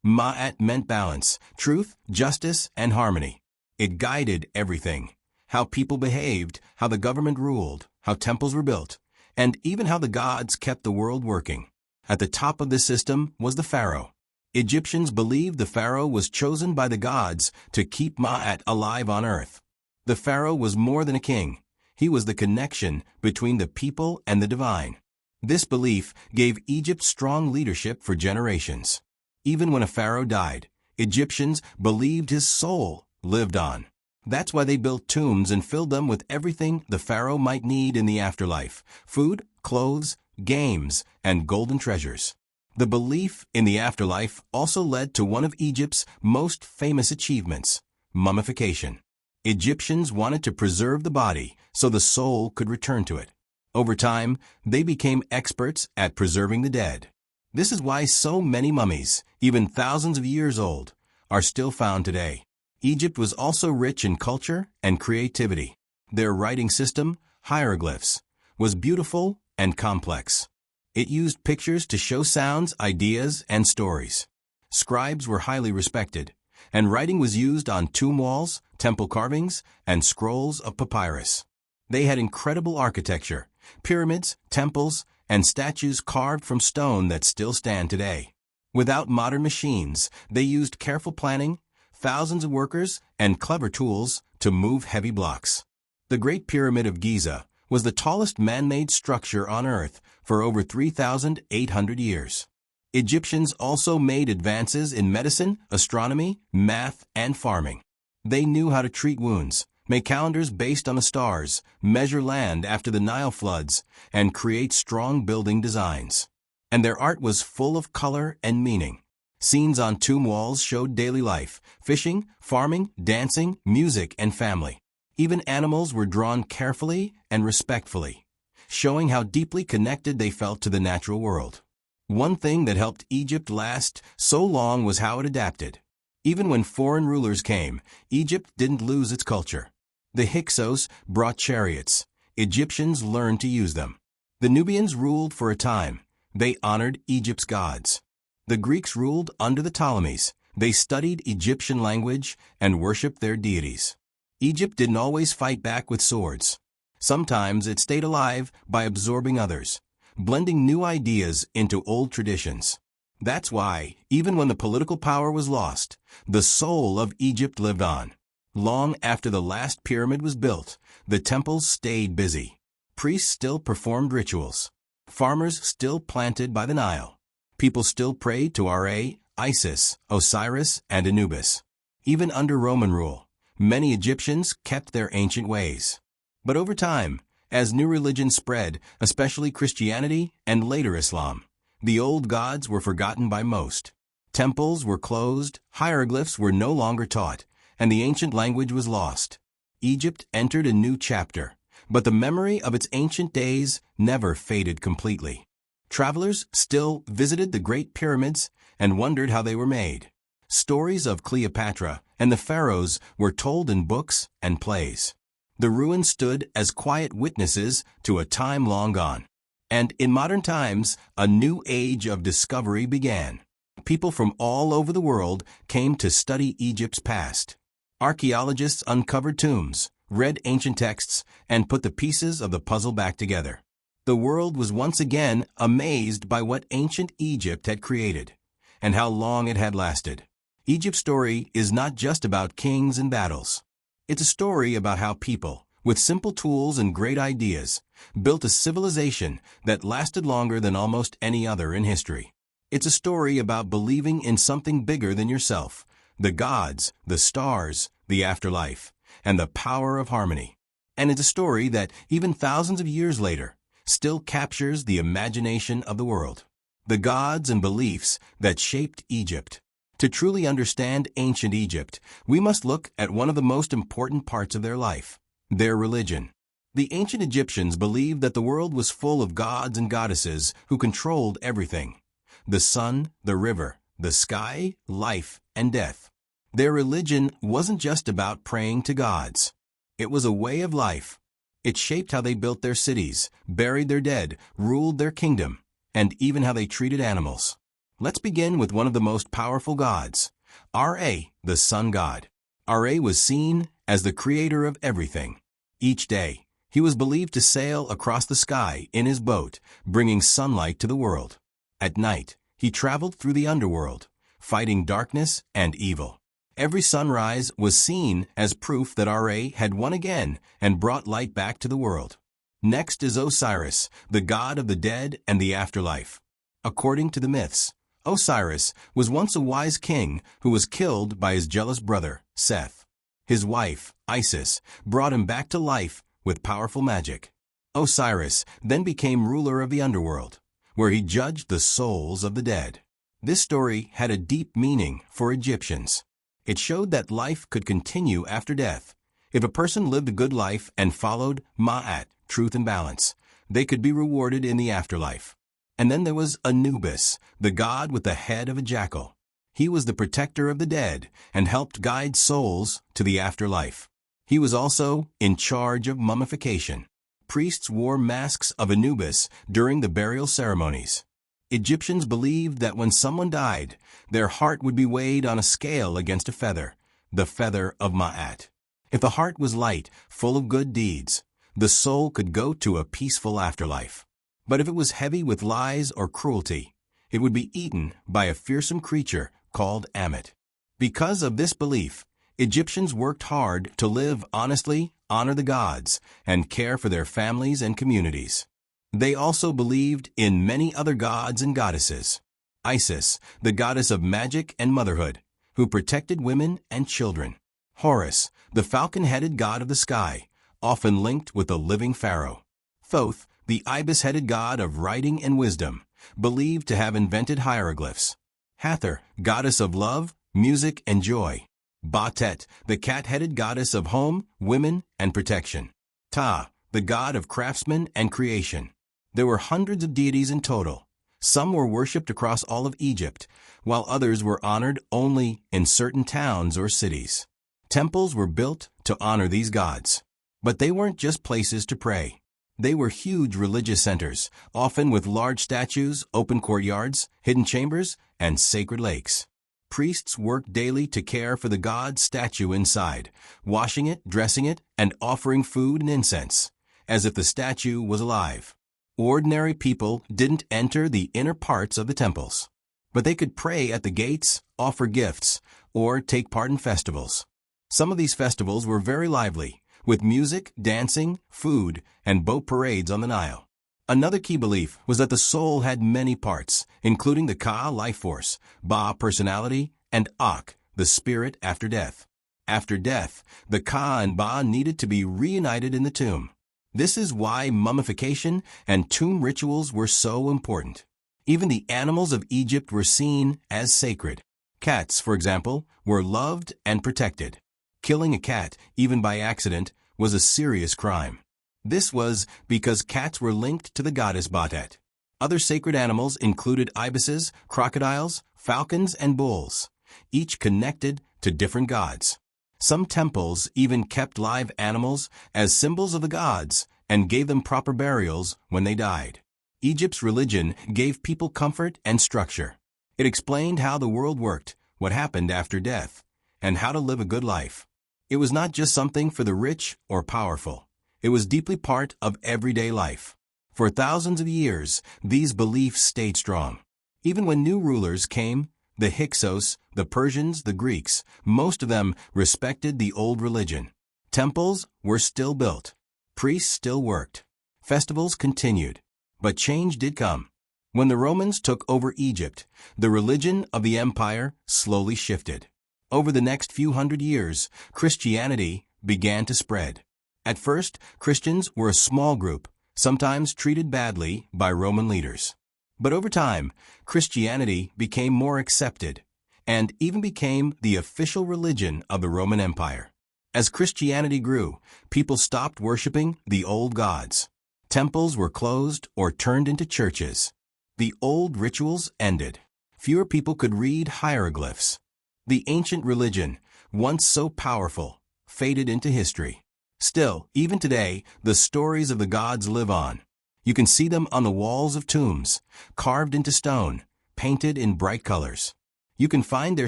Ma'at meant balance, truth, justice, and harmony. It guided everything. How people behaved, how the government ruled, how temples were built, and even how the gods kept the world working. At the top of this system was the pharaoh. Egyptians believed the pharaoh was chosen by the gods to keep Ma'at alive on earth. The pharaoh was more than a king. He was the connection between the people and the divine. This belief gave Egypt strong leadership for generations. Even when a pharaoh died, Egyptians believed his soul lived on. That's why they built tombs and filled them with everything the pharaoh might need in the afterlife: food, clothes, games, and golden treasures. The belief in the afterlife also led to one of Egypt's most famous achievements: mummification. Egyptians wanted to preserve the body so the soul could return to it. Over time, they became experts at preserving the dead. This is why so many mummies, even thousands of years old, are still found today. Egypt was also rich in culture and creativity. Their writing system, hieroglyphs, was beautiful and complex. It used pictures to show sounds, ideas, and stories. Scribes were highly respected, and writing was used on tomb walls, temple carvings, and scrolls of papyrus. They had incredible architecture: pyramids, temples, and statues carved from stone that still stand today. Without modern machines, they used careful planning, thousands of workers, and clever tools to move heavy blocks. The Great Pyramid of Giza was the tallest man-made structure on Earth for over 3,800 years. Egyptians also made advances in medicine, astronomy, math, and farming. They knew how to treat wounds, make calendars based on the stars, measure land after the Nile floods, and create strong building designs. And their art was full of color and meaning. Scenes on tomb walls showed daily life: fishing, farming, dancing, music, and family. Even animals were drawn carefully and respectfully, showing how deeply connected they felt to the natural world. One thing that helped Egypt last so long was how it adapted. Even when foreign rulers came, Egypt didn't lose its culture. The Hyksos brought chariots. Egyptians learned to use them. The Nubians ruled for a time. They honored Egypt's gods. The Greeks ruled under the Ptolemies. They studied Egyptian language and worshipped their deities. Egypt didn't always fight back with swords. Sometimes it stayed alive by absorbing others, blending new ideas into old traditions. That's why, even when the political power was lost, the soul of Egypt lived on. Long after the last pyramid was built, the temples stayed busy. Priests still performed rituals. Farmers still planted by the Nile. People still prayed to Ra, Isis, Osiris, and Anubis. Even under Roman rule, many Egyptians kept their ancient ways. But over time, as new religions spread, especially Christianity and later Islam, the old gods were forgotten by most. Temples were closed, hieroglyphs were no longer taught, and the ancient language was lost. Egypt entered a new chapter, but the memory of its ancient days never faded completely. Travelers still visited the Great Pyramids and wondered how they were made. Stories of Cleopatra and the Pharaohs were told in books and plays. The ruins stood as quiet witnesses to a time long gone. And in modern times, a new age of discovery began. People from all over the world came to study Egypt's past. Archaeologists uncovered tombs, read ancient texts, and put the pieces of the puzzle back together. The world was once again amazed by what ancient Egypt had created, and how long it had lasted. Egypt's story is not just about kings and battles. It's a story about how people, with simple tools and great ideas, built a civilization that lasted longer than almost any other in history. It's a story about believing in something bigger than yourself: the gods, the stars, the afterlife, and the power of harmony. And it's a story that, even thousands of years later, still captures the imagination of the world. The gods and beliefs that shaped Egypt. To truly understand ancient Egypt, we must look at one of the most important parts of their life: their religion. The ancient Egyptians believed that the world was full of gods and goddesses who controlled everything: the sun, the river, the sky, life, and death. Their religion wasn't just about praying to gods. It was a way of life. It shaped how they built their cities, buried their dead, ruled their kingdom, and even how they treated animals. Let's begin with one of the most powerful gods, Ra, the sun god. Ra was seen as the creator of everything. Each day, he was believed to sail across the sky in his boat, bringing sunlight to the world. At night, he traveled through the underworld, fighting darkness and evil. Every sunrise was seen as proof that Ra had won again and brought light back to the world. Next is Osiris, the god of the dead and the afterlife. According to the myths, Osiris was once a wise king who was killed by his jealous brother, Seth. His wife, Isis, brought him back to life with powerful magic. Osiris then became ruler of the underworld, where he judged the souls of the dead. This story had a deep meaning for Egyptians. It showed that life could continue after death. If a person lived a good life and followed Ma'at, truth and balance, they could be rewarded in the afterlife. And then there was Anubis, the god with the head of a jackal. He was the protector of the dead and helped guide souls to the afterlife. He was also in charge of mummification. Priests wore masks of Anubis during the burial ceremonies. Egyptians believed that when someone died, their heart would be weighed on a scale against a feather, the feather of Ma'at. If the heart was light, full of good deeds, the soul could go to a peaceful afterlife. But if it was heavy with lies or cruelty, it would be eaten by a fearsome creature called Ammit. Because of this belief, Egyptians worked hard to live honestly, honor the gods, and care for their families and communities. They also believed in many other gods and goddesses. Isis, the goddess of magic and motherhood, who protected women and children. Horus, the falcon-headed god of the sky, often linked with the living pharaoh. Thoth, the ibis-headed god of writing and wisdom, believed to have invented hieroglyphs. Hathor, goddess of love, music, and joy. Batet, the cat-headed goddess of home, women, and protection. Ta, the god of craftsmen and creation. There were hundreds of deities in total. Some were worshipped across all of Egypt, while others were honored only in certain towns or cities. Temples were built to honor these gods. But they weren't just places to pray. They were huge religious centers, often with large statues, open courtyards, hidden chambers, and sacred lakes. Priests worked daily to care for the god's statue inside, washing it, dressing it, and offering food and incense, as if the statue was alive. Ordinary people didn't enter the inner parts of the temples, but they could pray at the gates, offer gifts, or take part in festivals. Some of these festivals were very lively, with music, dancing, food, and boat parades on the Nile. Another key belief was that the soul had many parts, including the Ka, life force, Ba, personality, and Ak, the spirit after death. After death, the Ka and Ba needed to be reunited in the tomb. This is why mummification and tomb rituals were so important. Even the animals of Egypt were seen as sacred. Cats, for example, were loved and protected. Killing a cat, even by accident, was a serious crime. This was because cats were linked to the goddess Batet. Other sacred animals included ibises, crocodiles, falcons, and bulls, each connected to different gods. Some temples even kept live animals as symbols of the gods and gave them proper burials when they died. Egypt's religion gave people comfort and structure. It explained how the world worked, what happened after death, and how to live a good life. It was not just something for the rich or powerful. It was deeply part of everyday life. For thousands of years, these beliefs stayed strong. Even when new rulers came, the Hyksos, the Persians, the Greeks, most of them respected the old religion. Temples were still built. Priests still worked. Festivals continued. But change did come. When the Romans took over Egypt, the religion of the empire slowly shifted. Over the next few hundred years, Christianity began to spread. At first, Christians were a small group, sometimes treated badly by Roman leaders. But over time, Christianity became more accepted and even became the official religion of the Roman Empire. As Christianity grew, people stopped worshiping the old gods. Temples were closed or turned into churches. The old rituals ended. Fewer people could read hieroglyphs. The ancient religion, once so powerful, faded into history. Still, even today, the stories of the gods live on. You can see them on the walls of tombs, carved into stone, painted in bright colors. You can find their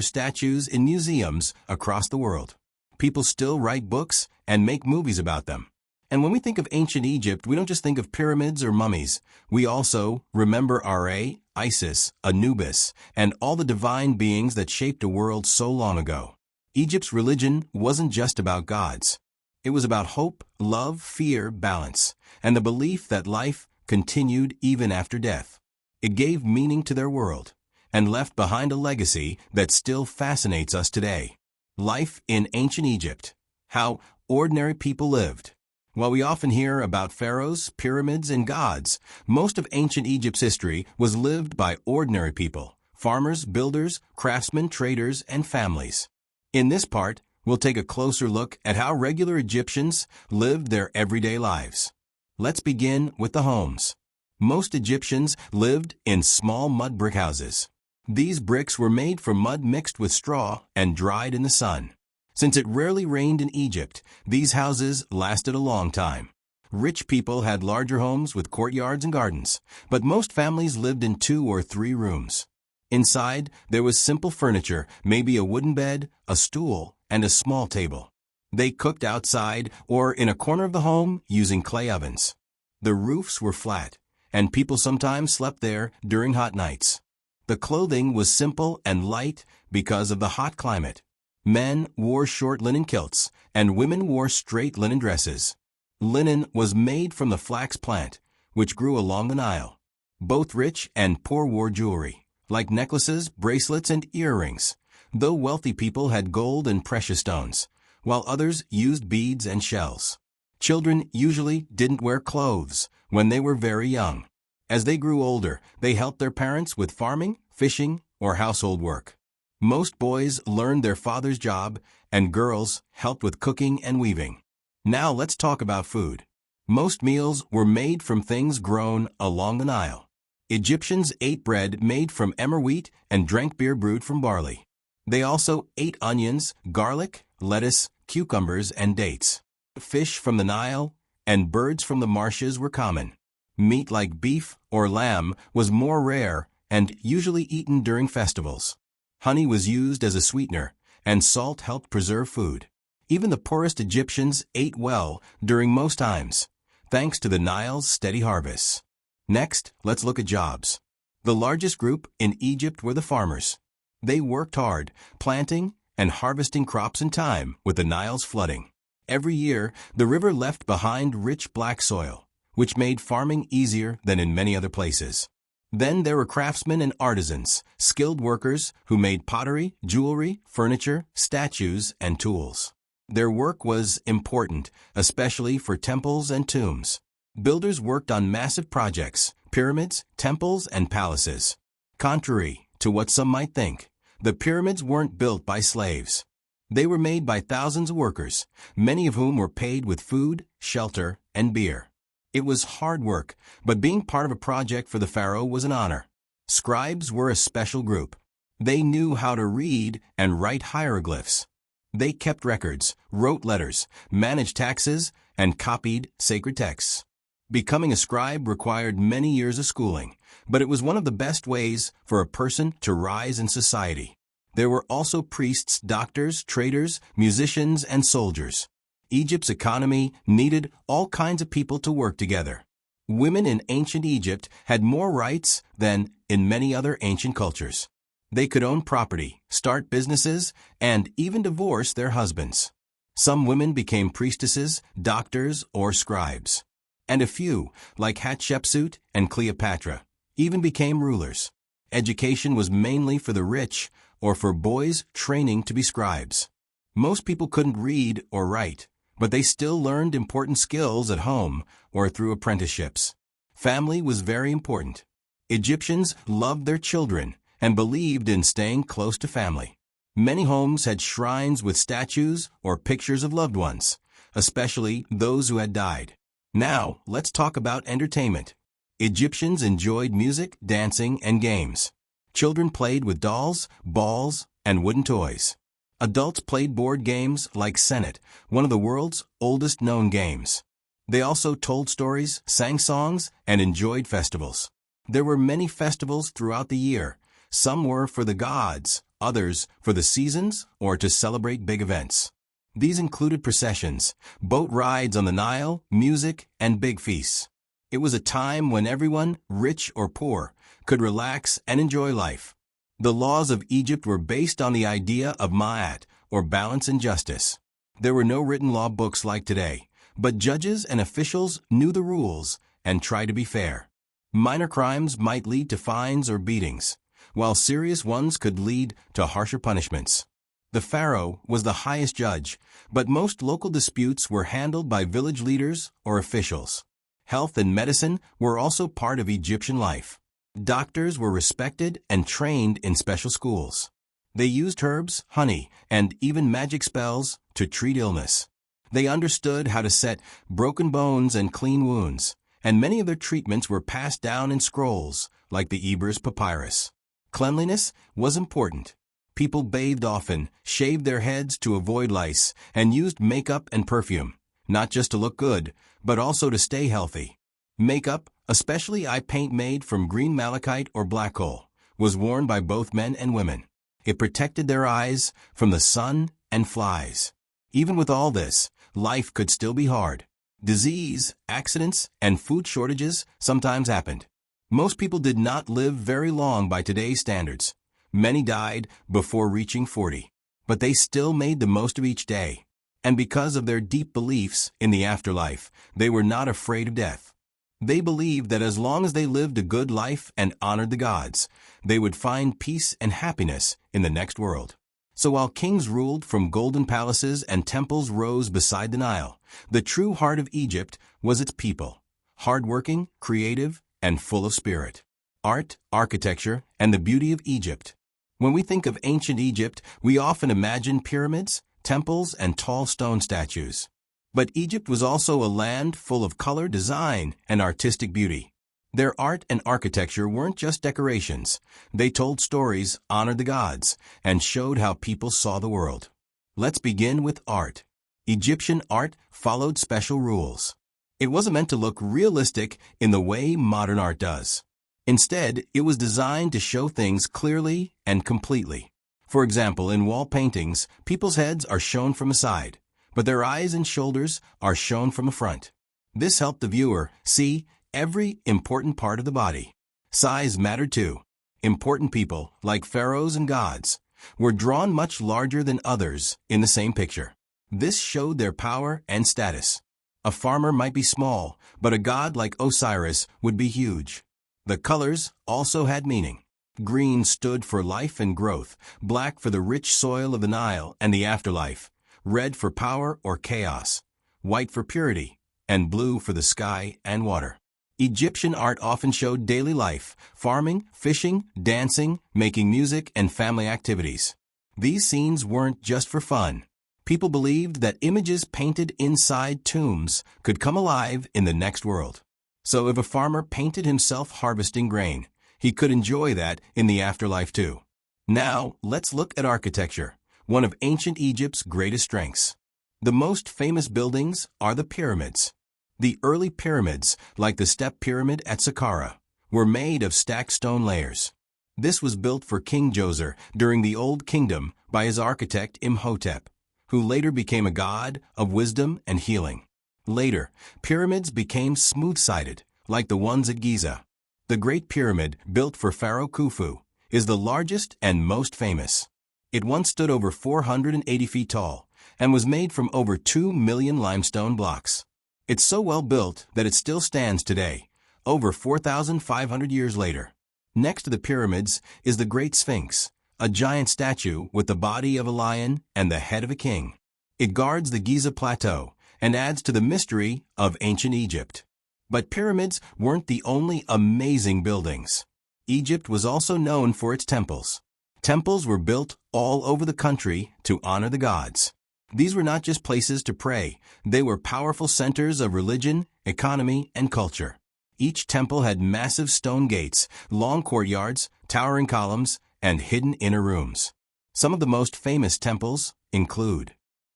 statues in museums across the world. People still write books and make movies about them. And when we think of ancient Egypt, we don't just think of pyramids or mummies. We also remember Ra, Isis, Anubis, and all the divine beings that shaped a world so long ago. Egypt's religion wasn't just about gods. It was about hope, love, fear, balance, and the belief that life continued even after death. It gave meaning to their world and left behind a legacy that still fascinates us today. Life in ancient Egypt. How ordinary people lived. While we often hear about pharaohs, pyramids, and gods, most of ancient Egypt's history was lived by ordinary people, farmers, builders, craftsmen, traders, and families. In this part, we'll take a closer look at how regular Egyptians lived their everyday lives. Let's begin with the homes. Most Egyptians lived in small mud brick houses. These bricks were made from mud mixed with straw and dried in the sun. Since it rarely rained in Egypt, these houses lasted a long time. Rich people had larger homes with courtyards and gardens, but most families lived in 2 or 3 rooms. Inside, there was simple furniture, maybe a wooden bed, a stool, and a small table. They cooked outside or in a corner of the home using clay ovens. The roofs were flat, and people sometimes slept there during hot nights. The clothing was simple and light because of the hot climate. Men wore short linen kilts, and women wore straight linen dresses. Linen was made from the flax plant, which grew along the Nile. Both rich and poor wore jewelry, like necklaces, bracelets, and earrings, though wealthy people had gold and precious stones, while others used beads and shells. Children usually didn't wear clothes when they were very young. As they grew older, they helped their parents with farming, fishing, or household work. Most boys learned their father's job, and girls helped with cooking and weaving. Now let's talk about food. Most meals were made from things grown along the Nile. Egyptians ate bread made from emmer wheat and drank beer brewed from barley. They also ate onions, garlic, lettuce, cucumbers, and dates. Fish from the Nile and birds from the marshes were common. Meat like beef or lamb was more rare and usually eaten during festivals. Honey was used as a sweetener, and salt helped preserve food. Even the poorest Egyptians ate well during most times, thanks to the Nile's steady harvests. Next, let's look at jobs. The largest group in Egypt were the farmers. They worked hard, planting and harvesting crops in time with the Nile's flooding. Every year, the river left behind rich black soil, which made farming easier than in many other places. Then there were craftsmen and artisans, skilled workers who made pottery, jewelry, furniture, statues, and tools. Their work was important, especially for temples and tombs. Builders worked on massive projects, pyramids, temples, and palaces. Contrary to what some might think, the pyramids weren't built by slaves. They were made by thousands of workers, many of whom were paid with food, shelter, and beer. It was hard work, but being part of a project for the pharaoh was an honor. Scribes were a special group. They knew how to read and write hieroglyphs. They kept records, wrote letters, managed taxes, and copied sacred texts. Becoming a scribe required many years of schooling, but it was one of the best ways for a person to rise in society. There were also priests, doctors, traders, musicians, and soldiers. Egypt's economy needed all kinds of people to work together. Women in ancient Egypt had more rights than in many other ancient cultures. They could own property, start businesses, and even divorce their husbands. Some women became priestesses, doctors, or scribes. And a few, like Hatshepsut and Cleopatra, even became rulers. Education was mainly for the rich or for boys training to be scribes. Most people couldn't read or write, but they still learned important skills at home or through apprenticeships. Family was very important. Egyptians loved their children and believed in staying close to family. Many homes had shrines with statues or pictures of loved ones, especially those who had died. Now, let's talk about entertainment. Egyptians enjoyed music, dancing, and games. Children played with dolls, balls, and wooden toys. Adults played board games like Senet, one of the world's oldest known games. They also told stories, sang songs, and enjoyed festivals. There were many festivals throughout the year. Some were for the gods, others for the seasons or to celebrate big events. These included processions, boat rides on the Nile, music, and big feasts. It was a time when everyone, rich or poor, could relax and enjoy life. The laws of Egypt were based on the idea of Ma'at, or balance and justice. There were no written law books like today, but judges and officials knew the rules and tried to be fair. Minor crimes might lead to fines or beatings, while serious ones could lead to harsher punishments. The pharaoh was the highest judge, but most local disputes were handled by village leaders or officials. Health and medicine were also part of Egyptian life. Doctors were respected and trained in special schools. They used herbs, honey, and even magic spells to treat illness. They understood how to set broken bones and clean wounds, and many of their treatments were passed down in scrolls, like the Ebers Papyrus. Cleanliness was important. People bathed often, shaved their heads to avoid lice, and used makeup and perfume, not just to look good, but also to stay healthy. Makeup, especially eye paint made from green malachite or black coal, was worn by both men and women. It protected their eyes from the sun and flies. Even with all this, life could still be hard. Disease, accidents, and food shortages sometimes happened. Most people did not live very long by today's standards. Many died before reaching 40, but they still made the most of each day. And because of their deep beliefs in the afterlife, they were not afraid of death. They believed that as long as they lived a good life and honored the gods, they would find peace and happiness in the next world. So while kings ruled from golden palaces and temples rose beside the Nile, the true heart of Egypt was its people, hardworking, creative, and full of spirit. Art, architecture, and the beauty of Egypt. When we think of ancient Egypt, we often imagine pyramids, temples, and tall stone statues. But Egypt was also a land full of color, design, and artistic beauty. Their art and architecture weren't just decorations. They told stories, honored the gods, and showed how people saw the world. Let's begin with art. Egyptian art followed special rules. It wasn't meant to look realistic in the way modern art does. Instead, it was designed to show things clearly and completely. For example, in wall paintings, people's heads are shown from the side, but their eyes and shoulders are shown from the front. This helped the viewer see every important part of the body. Size mattered too. Important people, like pharaohs and gods, were drawn much larger than others in the same picture. This showed their power and status. A farmer might be small, but a god like Osiris would be huge. The colors also had meaning. Green stood for life and growth, black for the rich soil of the Nile and the afterlife, red for power or chaos, white for purity, and blue for the sky and water. Egyptian art often showed daily life, farming, fishing, dancing, making music, and family activities. These scenes weren't just for fun. People believed that images painted inside tombs could come alive in the next world. So if a farmer painted himself harvesting grain, he could enjoy that in the afterlife too. Now, let's look at architecture, one of ancient Egypt's greatest strengths. The most famous buildings are the pyramids. The early pyramids, like the step pyramid at Saqqara, were made of stacked stone layers. This was built for King Djoser during the Old Kingdom by his architect Imhotep, who later became a god of wisdom and healing. Later, pyramids became smooth-sided, like the ones at Giza. The Great Pyramid, built for Pharaoh Khufu, is the largest and most famous. It once stood over 480 feet tall and was made from over 2 million limestone blocks. It's so well built that it still stands today, over 4,500 years later. Next to the pyramids is the Great Sphinx, a giant statue with the body of a lion and the head of a king. It guards the Giza Plateau and adds to the mystery of ancient Egypt. But pyramids weren't the only amazing buildings. Egypt was also known for its temples. Temples were built all over the country to honor the gods. These were not just places to pray. They were powerful centers of religion, economy, and culture. Each temple had massive stone gates, long courtyards, towering columns, and hidden inner rooms. Some of the most famous temples include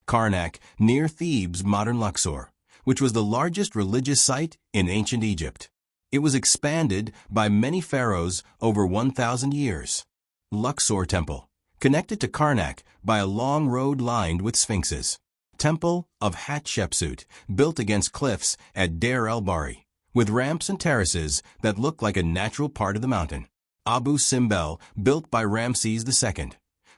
Karnak, near Thebes' modern Luxor, which was the largest religious site in ancient Egypt. It was expanded by many pharaohs over 1,000 years. Luxor Temple, connected to Karnak by a long road lined with sphinxes. Temple of Hatshepsut, built against cliffs at Deir el-Bahri, with ramps and terraces that look like a natural part of the mountain. Abu Simbel, built by Ramses II,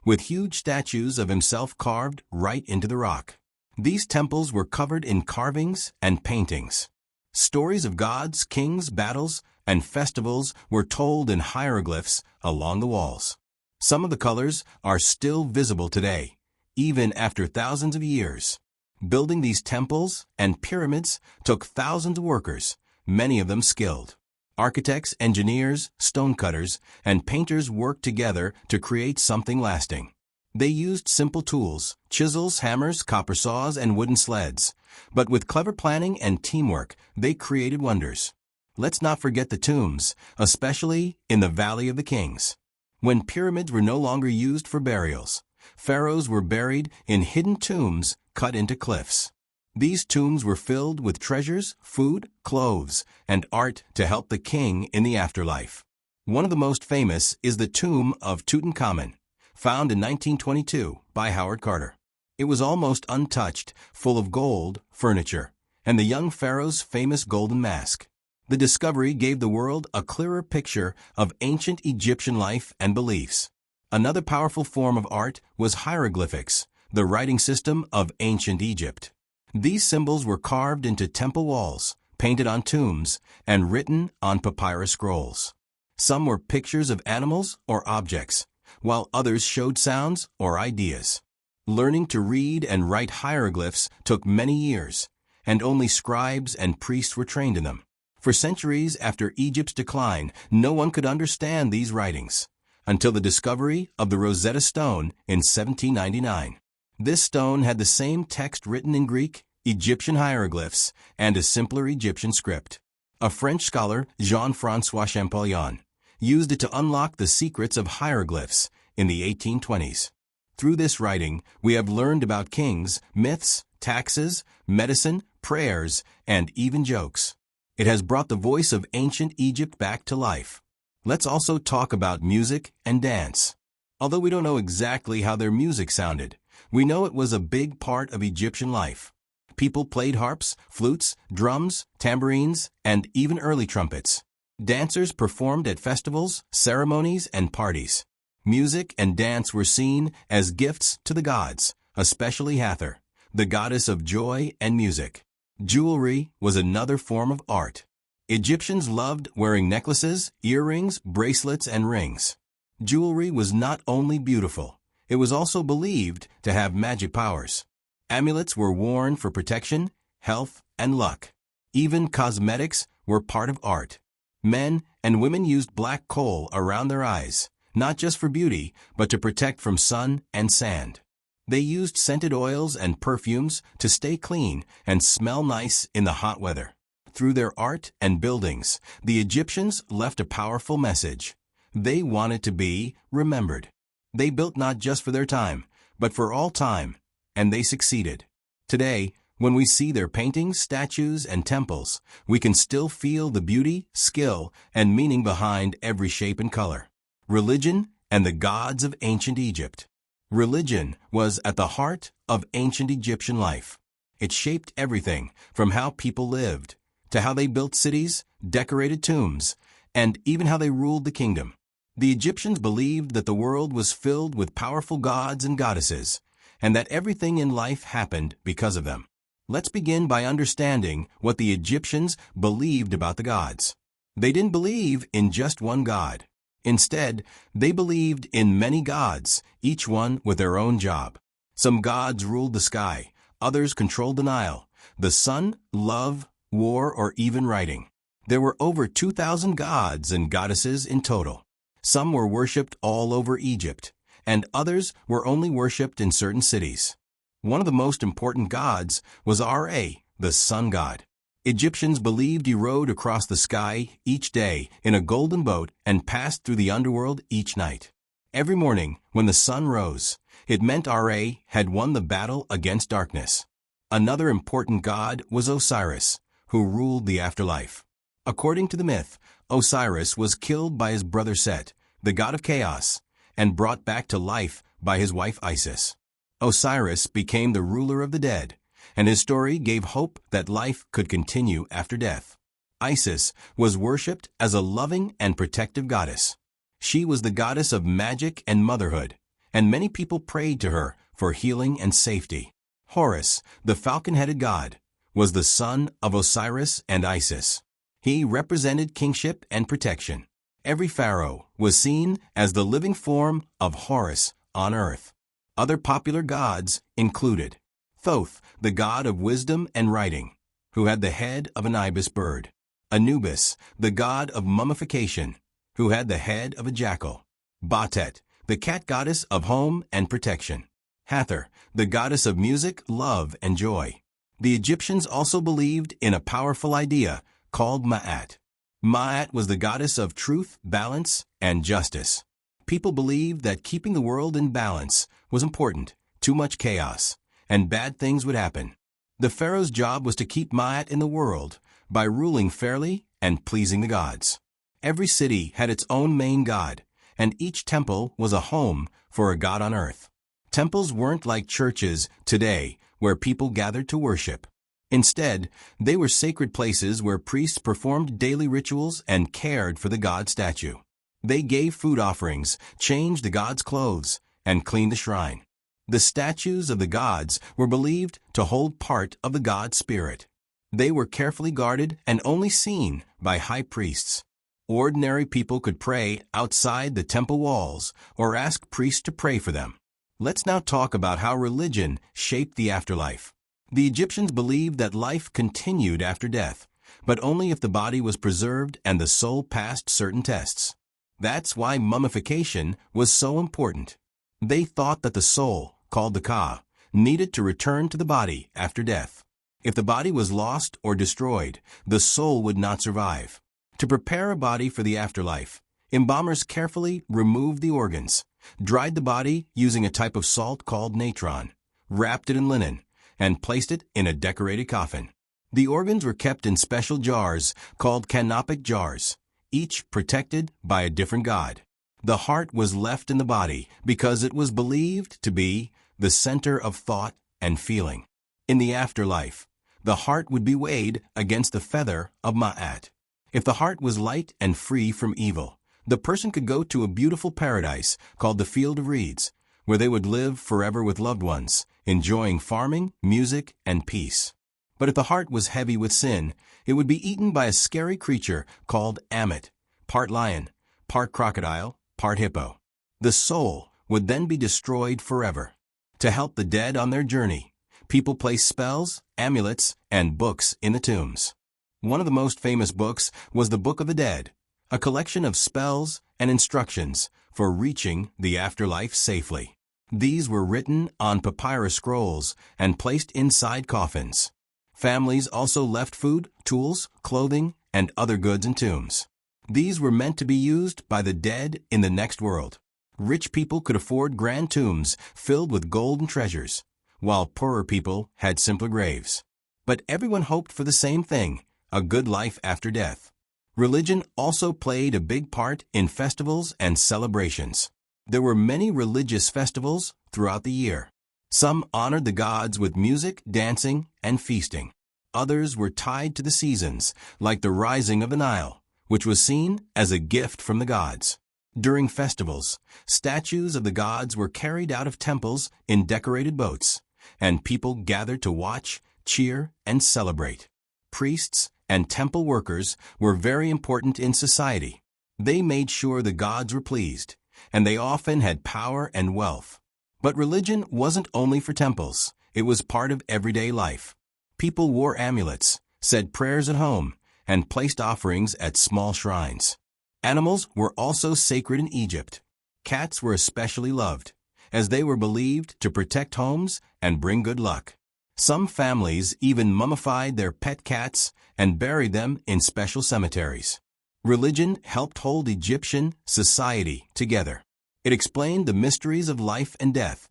with huge statues of himself carved right into the rock. These temples were covered in carvings and paintings. Stories of gods, kings, battles, and festivals were told in hieroglyphs along the walls. Some of the colors are still visible today, even after thousands of years. Building these temples and pyramids took thousands of workers, many of them skilled. Architects, engineers, stonecutters, and painters worked together to create something lasting. They used simple tools, chisels, hammers, copper saws, and wooden sleds. But with clever planning and teamwork, they created wonders. Let's not forget the tombs, especially in the Valley of the Kings. When pyramids were no longer used for burials, pharaohs were buried in hidden tombs cut into cliffs. These tombs were filled with treasures, food, clothes, and art to help the king in the afterlife. One of the most famous is the tomb of Tutankhamun, found in 1922 by Howard Carter. It was almost untouched, full of gold, furniture, and the young pharaoh's famous golden mask. The discovery gave the world a clearer picture of ancient Egyptian life and beliefs. Another powerful form of art was hieroglyphics, the writing system of ancient Egypt. These symbols were carved into temple walls, painted on tombs, and written on papyrus scrolls. Some were pictures of animals or objects, while others showed sounds or ideas. Learning to read and write hieroglyphs took many years, and only scribes and priests were trained in them. For centuries after Egypt's decline, no one could understand these writings, until the discovery of the Rosetta Stone in 1799. This stone had the same text written in Greek, Egyptian hieroglyphs, and a simpler Egyptian script. A French scholar, Jean-François Champollion, used it to unlock the secrets of hieroglyphs in the 1820s. Through this writing, we have learned about kings, myths, taxes, medicine, prayers, and even jokes. It has brought the voice of ancient Egypt back to life. Let's also talk about music and dance. Although we don't know exactly how their music sounded, we know it was a big part of Egyptian life. People played harps, flutes, drums, tambourines, and even early trumpets. Dancers performed at festivals, ceremonies, and parties. Music and dance were seen as gifts to the gods, especially Hathor, the goddess of joy and music. Jewelry was another form of art. Egyptians loved wearing necklaces, earrings, bracelets, and rings. Jewelry was not only beautiful, it was also believed to have magic powers. Amulets were worn for protection, health, and luck. Even cosmetics were part of art. Men and women used black coal around their eyes, not just for beauty, but to protect from sun and sand. They used scented oils and perfumes to stay clean and smell nice in the hot weather. Through their art and buildings, the Egyptians left a powerful message. They wanted to be remembered. They built not just for their time, but for all time, and they succeeded. Today, when we see their paintings, statues, and temples, we can still feel the beauty, skill, and meaning behind every shape and color. Religion and the gods of ancient Egypt. Religion was at the heart of ancient Egyptian life. It shaped everything from how people lived, to how they built cities, decorated tombs, and even how they ruled the kingdom. The Egyptians believed that the world was filled with powerful gods and goddesses, and that everything in life happened because of them. Let's begin by understanding what the Egyptians believed about the gods. They didn't believe in just one god. Instead, they believed in many gods, each one with their own job. Some gods ruled the sky, others controlled the Nile, the sun, love, war, or even writing. There were over 2,000 gods and goddesses in total. Some were worshipped all over Egypt, and others were only worshipped in certain cities. One of the most important gods was Ra, the sun god. Egyptians believed he rode across the sky each day in a golden boat and passed through the underworld each night. Every morning, when the sun rose, it meant Ra had won the battle against darkness. Another important god was Osiris, who ruled the afterlife. According to the myth, Osiris was killed by his brother Set, the god of chaos, and brought back to life by his wife Isis. Osiris became the ruler of the dead, and his story gave hope that life could continue after death. Isis was worshipped as a loving and protective goddess. She was the goddess of magic and motherhood, and many people prayed to her for healing and safety. Horus, the falcon-headed god, was the son of Osiris and Isis. He represented kingship and protection. Every pharaoh was seen as the living form of Horus on earth. Other popular gods included Thoth, the god of wisdom and writing, who had the head of an ibis bird. Anubis, the god of mummification, who had the head of a jackal. Batet, the cat goddess of home and protection. Hathor, the goddess of music, love, and joy. The Egyptians also believed in a powerful idea called Ma'at. Ma'at was the goddess of truth, balance, and justice. People believed that keeping the world in balance was important. Too much chaos, and bad things would happen. The pharaoh's job was to keep Ma'at in the world by ruling fairly and pleasing the gods. Every city had its own main god, and each temple was a home for a god on earth. Temples weren't like churches today where people gathered to worship. Instead, they were sacred places where priests performed daily rituals and cared for the god statue. They gave food offerings, changed the god's clothes, and cleaned the shrine. The statues of the gods were believed to hold part of the god's spirit. They were carefully guarded and only seen by high priests. Ordinary people could pray outside the temple walls or ask priests to pray for them. Let's now talk about how religion shaped the afterlife. The Egyptians believed that life continued after death, but only if the body was preserved and the soul passed certain tests. That's why mummification was so important. They thought that the soul, called the Ka, needed to return to the body after death. If the body was lost or destroyed, the soul would not survive. To prepare a body for the afterlife, embalmers carefully removed the organs, dried the body using a type of salt called natron, wrapped it in linen, and placed it in a decorated coffin. The organs were kept in special jars called canopic jars, each protected by a different god. The heart was left in the body because it was believed to be the center of thought and feeling. In the afterlife, the heart would be weighed against the feather of Ma'at. If the heart was light and free from evil, the person could go to a beautiful paradise called the Field of Reeds, where they would live forever with loved ones, enjoying farming, music, and peace. But if the heart was heavy with sin, it would be eaten by a scary creature called Ammit, part lion, part crocodile, part hippo. The soul would then be destroyed forever. To help the dead on their journey, people placed spells, amulets, and books in the tombs. One of the most famous books was the Book of the Dead, a collection of spells and instructions for reaching the afterlife safely. These were written on papyrus scrolls and placed inside coffins. Families also left food, tools, clothing, and other goods in tombs. These were meant to be used by the dead in the next world. Rich people could afford grand tombs filled with gold and treasures, while poorer people had simpler graves. But everyone hoped for the same thing, a good life after death. Religion also played a big part in festivals and celebrations. There were many religious festivals throughout the year. Some honored the gods with music, dancing, and feasting. Others were tied to the seasons, like the rising of the Nile, which was seen as a gift from the gods. During festivals, statues of the gods were carried out of temples in decorated boats, and people gathered to watch, cheer, and celebrate. Priests and temple workers were very important in society. They made sure the gods were pleased, and they often had power and wealth. But religion wasn't only for temples. It was part of everyday life. People wore amulets, said prayers at home, and placed offerings at small shrines. Animals were also sacred in Egypt. Cats were especially loved, as they were believed to protect homes and bring good luck. Some families even mummified their pet cats and buried them in special cemeteries. Religion helped hold Egyptian society together. It explained the mysteries of life and death,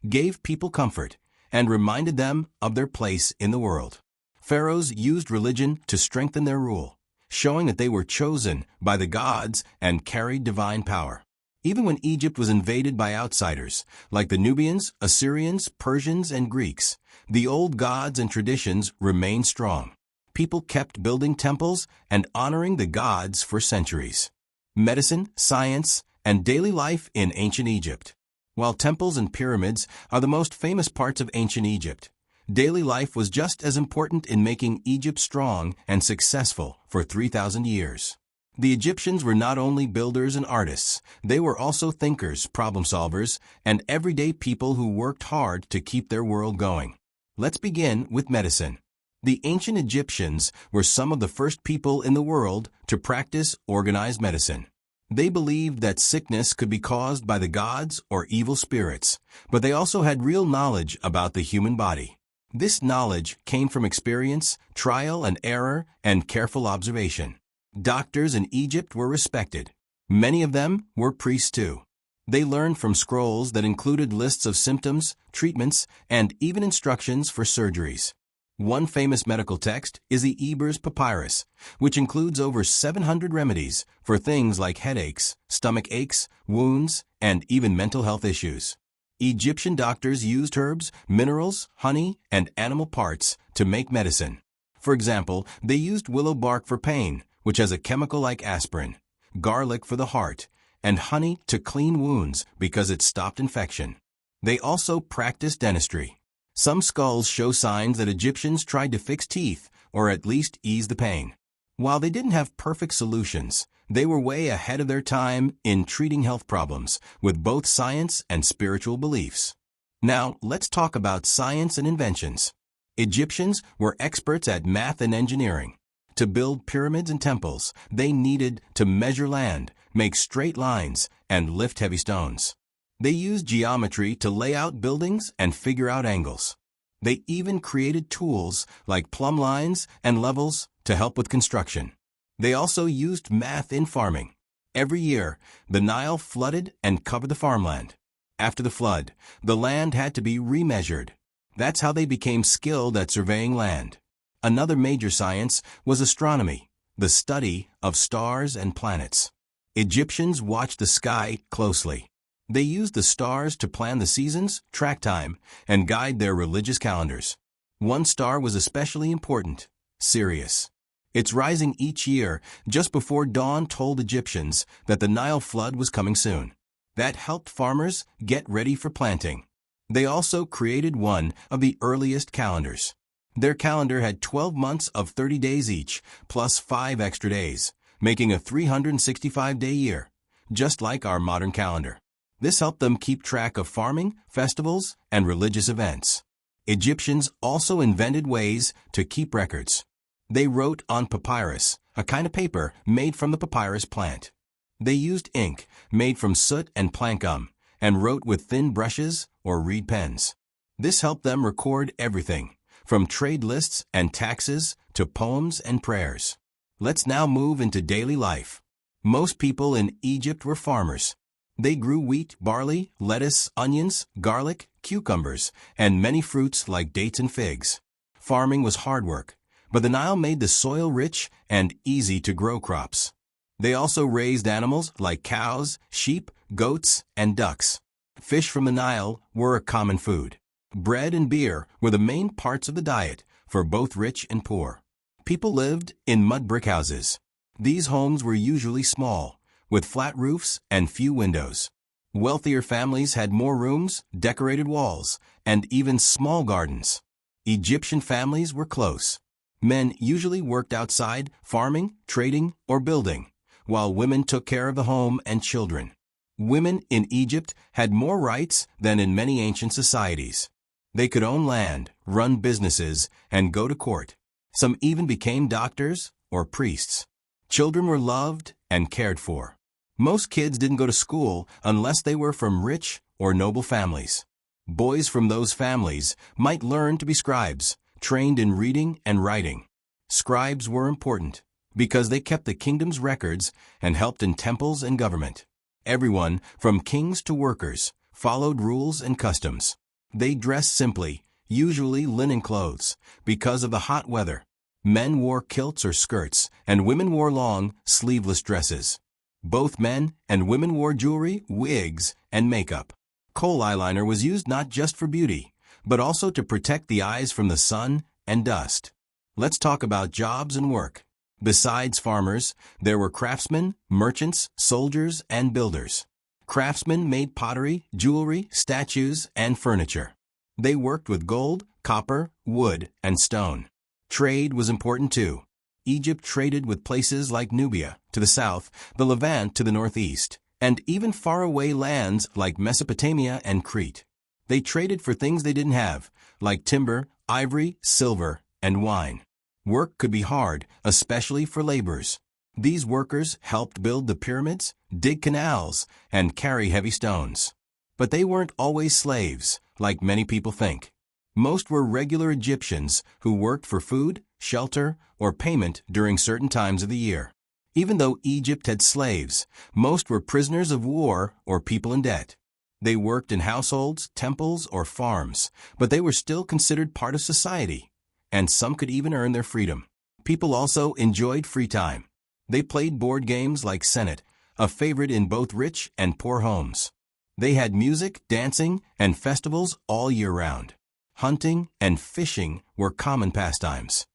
gave people comfort, and reminded them of their place in the world. Pharaohs used religion to strengthen their rule, showing that they were chosen by the gods and carried divine power. Even when Egypt was invaded by outsiders, like the Nubians, Assyrians, Persians, and Greeks, the old gods and traditions remained strong. People kept building temples and honoring the gods for centuries. Medicine, science, and daily life in ancient Egypt. While temples and pyramids are the most famous parts of ancient Egypt, daily life was just as important in making Egypt strong and successful for 3,000 years. The Egyptians were not only builders and artists, they were also thinkers, problem solvers, and everyday people who worked hard to keep their world going. Let's begin with medicine. The ancient Egyptians were some of the first people in the world to practice organized medicine. They believed that sickness could be caused by the gods or evil spirits, but they also had real knowledge about the human body. This knowledge came from experience, trial and error, and careful observation. Doctors in Egypt were respected. Many of them were priests too. They learned from scrolls that included lists of symptoms, treatments, and even instructions for surgeries. One famous medical text is the Ebers Papyrus, which includes over 700 remedies for things like headaches, stomach aches, wounds, and even mental health issues. Egyptian doctors used herbs, minerals, honey, and animal parts to make medicine. For example, they used willow bark for pain, which has a chemical like aspirin, garlic for the heart, and honey to clean wounds because it stopped infection. They also practiced dentistry. Some skulls show signs that Egyptians tried to fix teeth or at least ease the pain. While they didn't have perfect solutions, they were way ahead of their time in treating health problems with both science and spiritual beliefs. Now, let's talk about science and inventions. Egyptians were experts at math and engineering. To build pyramids and temples, they needed to measure land, make straight lines, and lift heavy stones. They used geometry to lay out buildings and figure out angles. They even created tools like plumb lines and levels to help with construction. They also used math in farming. Every year, the Nile flooded and covered the farmland. After the flood, the land had to be remeasured. That's how they became skilled at surveying land. Another major science was astronomy, the study of stars and planets. Egyptians watched the sky closely. They used the stars to plan the seasons, track time, and guide their religious calendars. One star was especially important, Sirius. Its rising each year just before dawn told Egyptians that the Nile flood was coming soon. That helped farmers get ready for planting. They also created one of the earliest calendars. Their calendar had 12 months of 30 days each, plus 5 extra days, making a 365-day year, just like our modern calendar. This helped them keep track of farming, festivals, and religious events. Egyptians also invented ways to keep records. They wrote on papyrus, a kind of paper made from the papyrus plant. They used ink made from soot and plant gum, and wrote with thin brushes or reed pens. This helped them record everything, from trade lists and taxes to poems and prayers. Let's now move into daily life. Most people in Egypt were farmers. They grew wheat, barley, lettuce, onions, garlic, cucumbers, and many fruits like dates and figs. Farming was hard work, but the Nile made the soil rich and easy to grow crops. They also raised animals like cows, sheep, goats, and ducks. Fish from the Nile were a common food. Bread and beer were the main parts of the diet for both rich and poor. People lived in mud brick houses. These homes were usually small, with flat roofs and few windows. Wealthier families had more rooms, decorated walls, and even small gardens. Egyptian families were close. Men usually worked outside, farming, trading, or building, while women took care of the home and children. Women in Egypt had more rights than in many ancient societies. They could own land, run businesses, and go to court. Some even became doctors or priests. Children were loved and cared for. Most kids didn't go to school unless they were from rich or noble families. Boys from those families might learn to be scribes, trained in reading and writing. Scribes were important because they kept the kingdom's records and helped in temples and government. Everyone, from kings to workers, followed rules and customs. They dressed simply, usually linen clothes, because of the hot weather. Men wore kilts or skirts, and women wore long, sleeveless dresses. Both men and women wore jewelry, wigs, and makeup. Kohl eyeliner was used not just for beauty, but also to protect the eyes from the sun and dust. Let's talk about jobs and work. Besides farmers, there were craftsmen, merchants, soldiers, and builders. Craftsmen made pottery, jewelry, statues, and furniture. They worked with gold, copper, wood, and stone. Trade was important too. Egypt traded with places like Nubia to the south, the Levant to the northeast, and even faraway lands like Mesopotamia and Crete. They traded for things they didn't have, like timber, ivory, silver, and wine. Work could be hard, especially for laborers. These workers helped build the pyramids, dig canals, and carry heavy stones. But they weren't always slaves, like many people think. Most were regular Egyptians who worked for food, shelter, or payment during certain times of the year. Even though Egypt had slaves, most were prisoners of war or people in debt. They worked in households, temples, or farms, but they were still considered part of society, and some could even earn their freedom. People also enjoyed free time. They played board games like Senet, a favorite in both rich and poor homes. They had music, dancing, and festivals all year round. Hunting and fishing were common pastimes.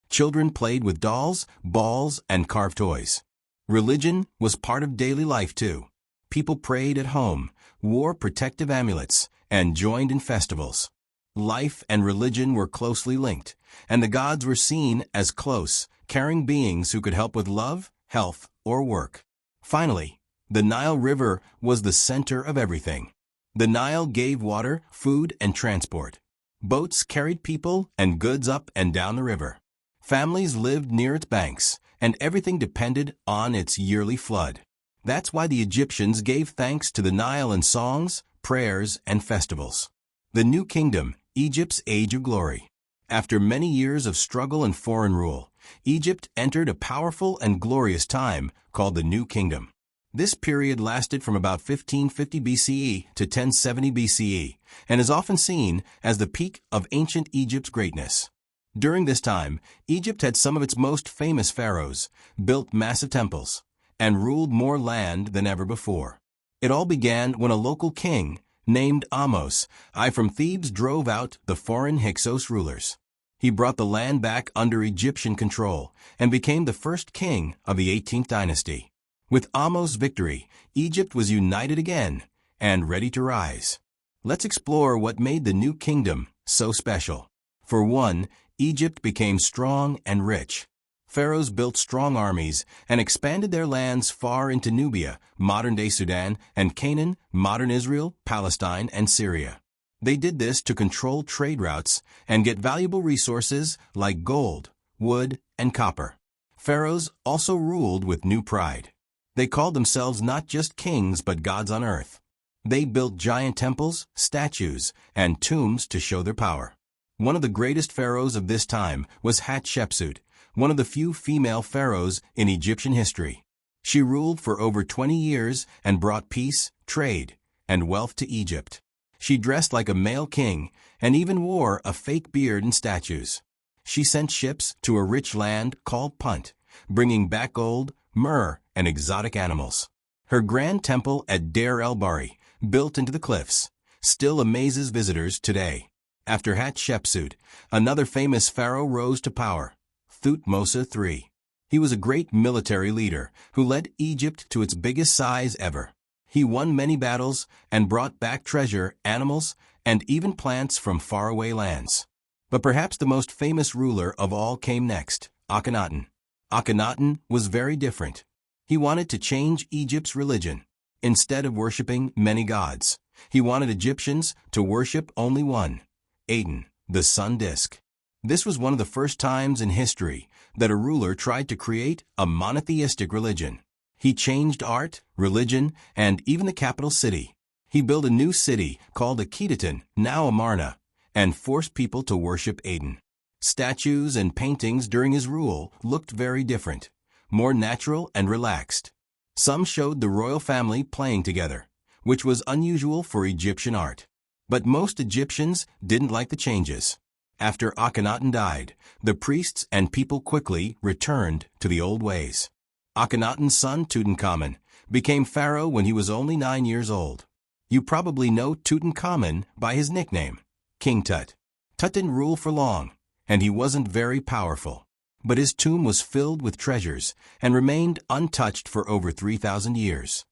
Children played with dolls, balls, and carved toys. Religion was part of daily life too. People prayed at home, wore protective amulets, and joined in festivals. Life and religion were closely linked, and the gods were seen as close, caring beings who could help with love, health, or work. Finally, the Nile River was the center of everything. The Nile gave water, food, and transport. Boats carried people and goods up and down the river. Families lived near its banks, and everything depended on its yearly flood. That's why the Egyptians gave thanks to the Nile in songs, prayers, and festivals. The New Kingdom, Egypt's Age of Glory. After many years of struggle and foreign rule, Egypt entered a powerful and glorious time called the New Kingdom. This period lasted from about 1550 BCE to 1070 BCE and is often seen as the peak of ancient Egypt's greatness. During this time, Egypt had some of its most famous pharaohs, built massive temples, and ruled more land than ever before. It all began when a local king, named Ahmose I from Thebes, drove out the foreign Hyksos rulers. He brought the land back under Egyptian control and became the first king of the 18th dynasty. With Ahmose's victory, Egypt was united again and ready to rise. Let's explore what made the New Kingdom so special. For one, Egypt became strong and rich. Pharaohs built strong armies and expanded their lands far into Nubia, modern-day Sudan, and Canaan, modern Israel, Palestine, and Syria. They did this to control trade routes and get valuable resources like gold, wood, and copper. Pharaohs also ruled with new pride. They called themselves not just kings but gods on earth. They built giant temples, statues, and tombs to show their power. One of the greatest pharaohs of this time was Hatshepsut, one of the few female pharaohs in Egyptian history. She ruled for over 20 years and brought peace, trade, and wealth to Egypt. She dressed like a male king and even wore a fake beard and statues. She sent ships to a rich land called Punt, bringing back gold, myrrh, and exotic animals. Her grand temple at Deir el-Bahri, built into the cliffs, still amazes visitors today. After Hatshepsut, another famous pharaoh rose to power, Thutmose III. He was a great military leader who led Egypt to its biggest size ever. He won many battles and brought back treasure, animals, and even plants from faraway lands. But perhaps the most famous ruler of all came next, Akhenaten. Akhenaten was very different. He wanted to change Egypt's religion. Instead of worshiping many gods, he wanted Egyptians to worship only one, Aten, the sun disk. This was one of the first times in history that a ruler tried to create a monotheistic religion. He changed art, religion, and even the capital city. He built a new city called Akhenaten, now Amarna, and forced people to worship Aten. Statues and paintings during his rule looked very different, more natural and relaxed. Some showed the royal family playing together, which was unusual for Egyptian art. But most Egyptians didn't like the changes. After Akhenaten died, the priests and people quickly returned to the old ways. Akhenaten's son Tutankhamun became pharaoh when he was only 9 years old. You probably know Tutankhamun by his nickname, King Tut. Tut didn't rule for long, and he wasn't very powerful. But his tomb was filled with treasures and remained untouched for over 3,000 years.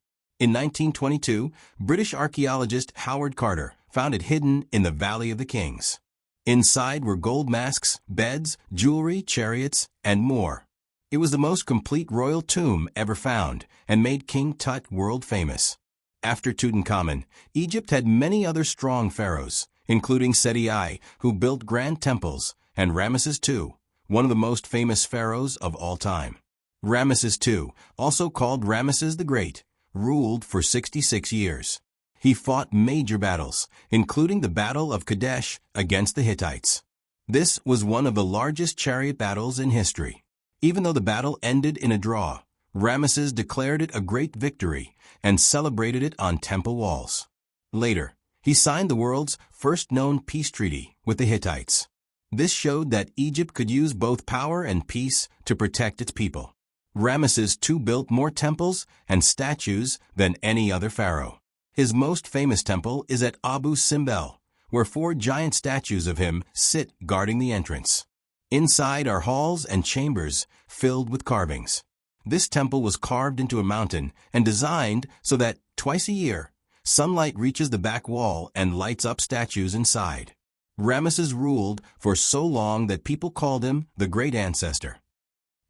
In 1922, British archaeologist Howard Carter found it hidden in the Valley of the Kings. Inside were gold masks, beds, jewelry, chariots, and more. It was the most complete royal tomb ever found and made King Tut world famous. After Tutankhamun, Egypt had many other strong pharaohs, including Seti I, who built grand temples, and Ramses II, one of the most famous pharaohs of all time. Ramses II, also called Ramses the Great, ruled for 66 years. He fought major battles, including the Battle of Kadesh against the Hittites. This was one of the largest chariot battles in history. Even though the battle ended in a draw, Ramses declared it a great victory and celebrated it on temple walls. Later, he signed the world's first known peace treaty with the Hittites. This showed that Egypt could use both power and peace to protect its people. Ramses II built more temples and statues than any other pharaoh. His most famous temple is at Abu Simbel, where 4 giant statues of him sit guarding the entrance. Inside are halls and chambers filled with carvings. This temple was carved into a mountain and designed so that, twice a year, sunlight reaches the back wall and lights up statues inside. Ramses ruled for so long that people called him the Great Ancestor.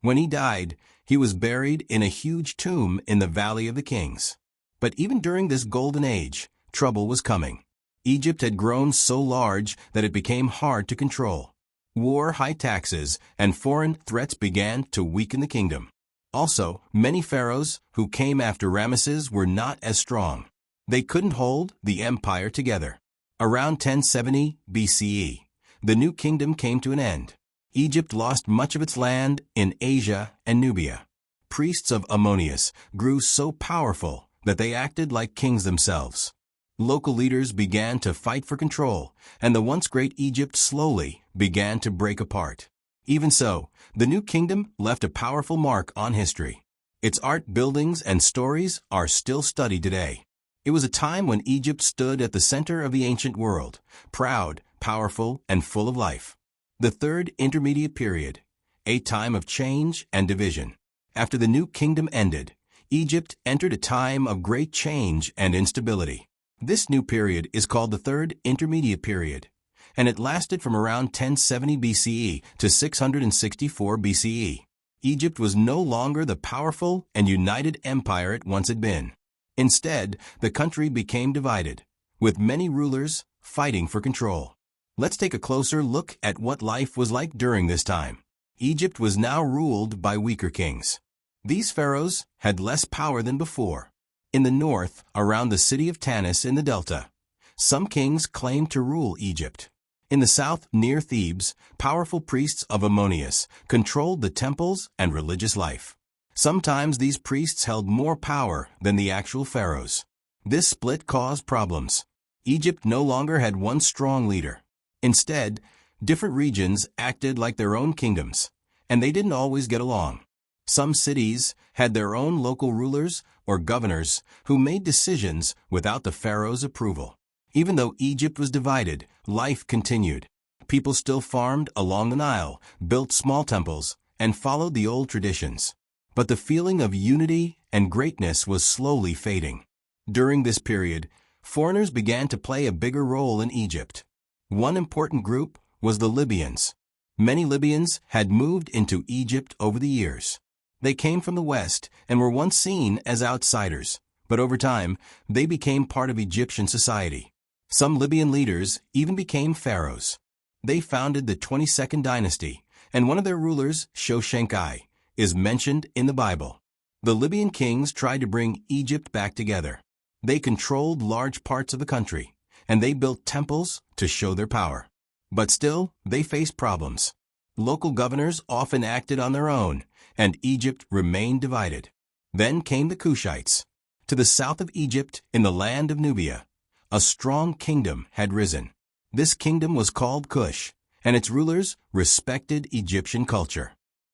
When he died, he was buried in a huge tomb in the Valley of the Kings. But even during this golden age, trouble was coming. Egypt had grown so large that it became hard to control. War, high taxes, and foreign threats began to weaken the kingdom. Also, many pharaohs who came after Ramses were not as strong. They couldn't hold the empire together. Around 1070 BCE, the new kingdom came to an end. Egypt lost much of its land in Asia and Nubia. Priests of Ammonius grew so powerful that they acted like kings themselves. Local leaders began to fight for control, and the once great Egypt slowly began to break apart. Even so, the new kingdom left a powerful mark on history. Its art, buildings, and stories are still studied today. It was a time when Egypt stood at the center of the ancient world, proud, powerful, and full of life. The Third Intermediate Period, a time of change and division. After the new kingdom ended, Egypt entered a time of great change and instability. This new period is called the Third Intermediate Period, and it lasted from around 1070 BCE to 664 BCE. Egypt was no longer the powerful and united empire it once had been. Instead, the country became divided, with many rulers fighting for control. Let's take a closer look at what life was like during this time. Egypt was now ruled by weaker kings. These pharaohs had less power than before. In the north, around the city of Tanis in the delta, some kings claimed to rule Egypt. In the south, near Thebes, powerful priests of Ammonius controlled the temples and religious life. Sometimes these priests held more power than the actual pharaohs. This split caused problems. Egypt no longer had one strong leader. Instead, different regions acted like their own kingdoms, and they didn't always get along. Some cities had their own local rulers or governors who made decisions without the pharaoh's approval. Even though Egypt was divided, life continued. People still farmed along the Nile, built small temples, and followed the old traditions. But the feeling of unity and greatness was slowly fading. During this period, foreigners began to play a bigger role in Egypt. One important group was the Libyans. Many Libyans had moved into Egypt over the years. They came from the West and were once seen as outsiders, but over time, they became part of Egyptian society. Some Libyan leaders even became pharaohs. They founded the 22nd dynasty, and one of their rulers, Shoshenkai, is mentioned in the Bible. The Libyan kings tried to bring Egypt back together. They controlled large parts of the country, and they built temples to show their power. But still, they faced problems. Local governors often acted on their own, and Egypt remained divided. Then came the Kushites. To the south of Egypt, in the land of Nubia, a strong kingdom had risen. This kingdom was called Kush, and its rulers respected Egyptian culture.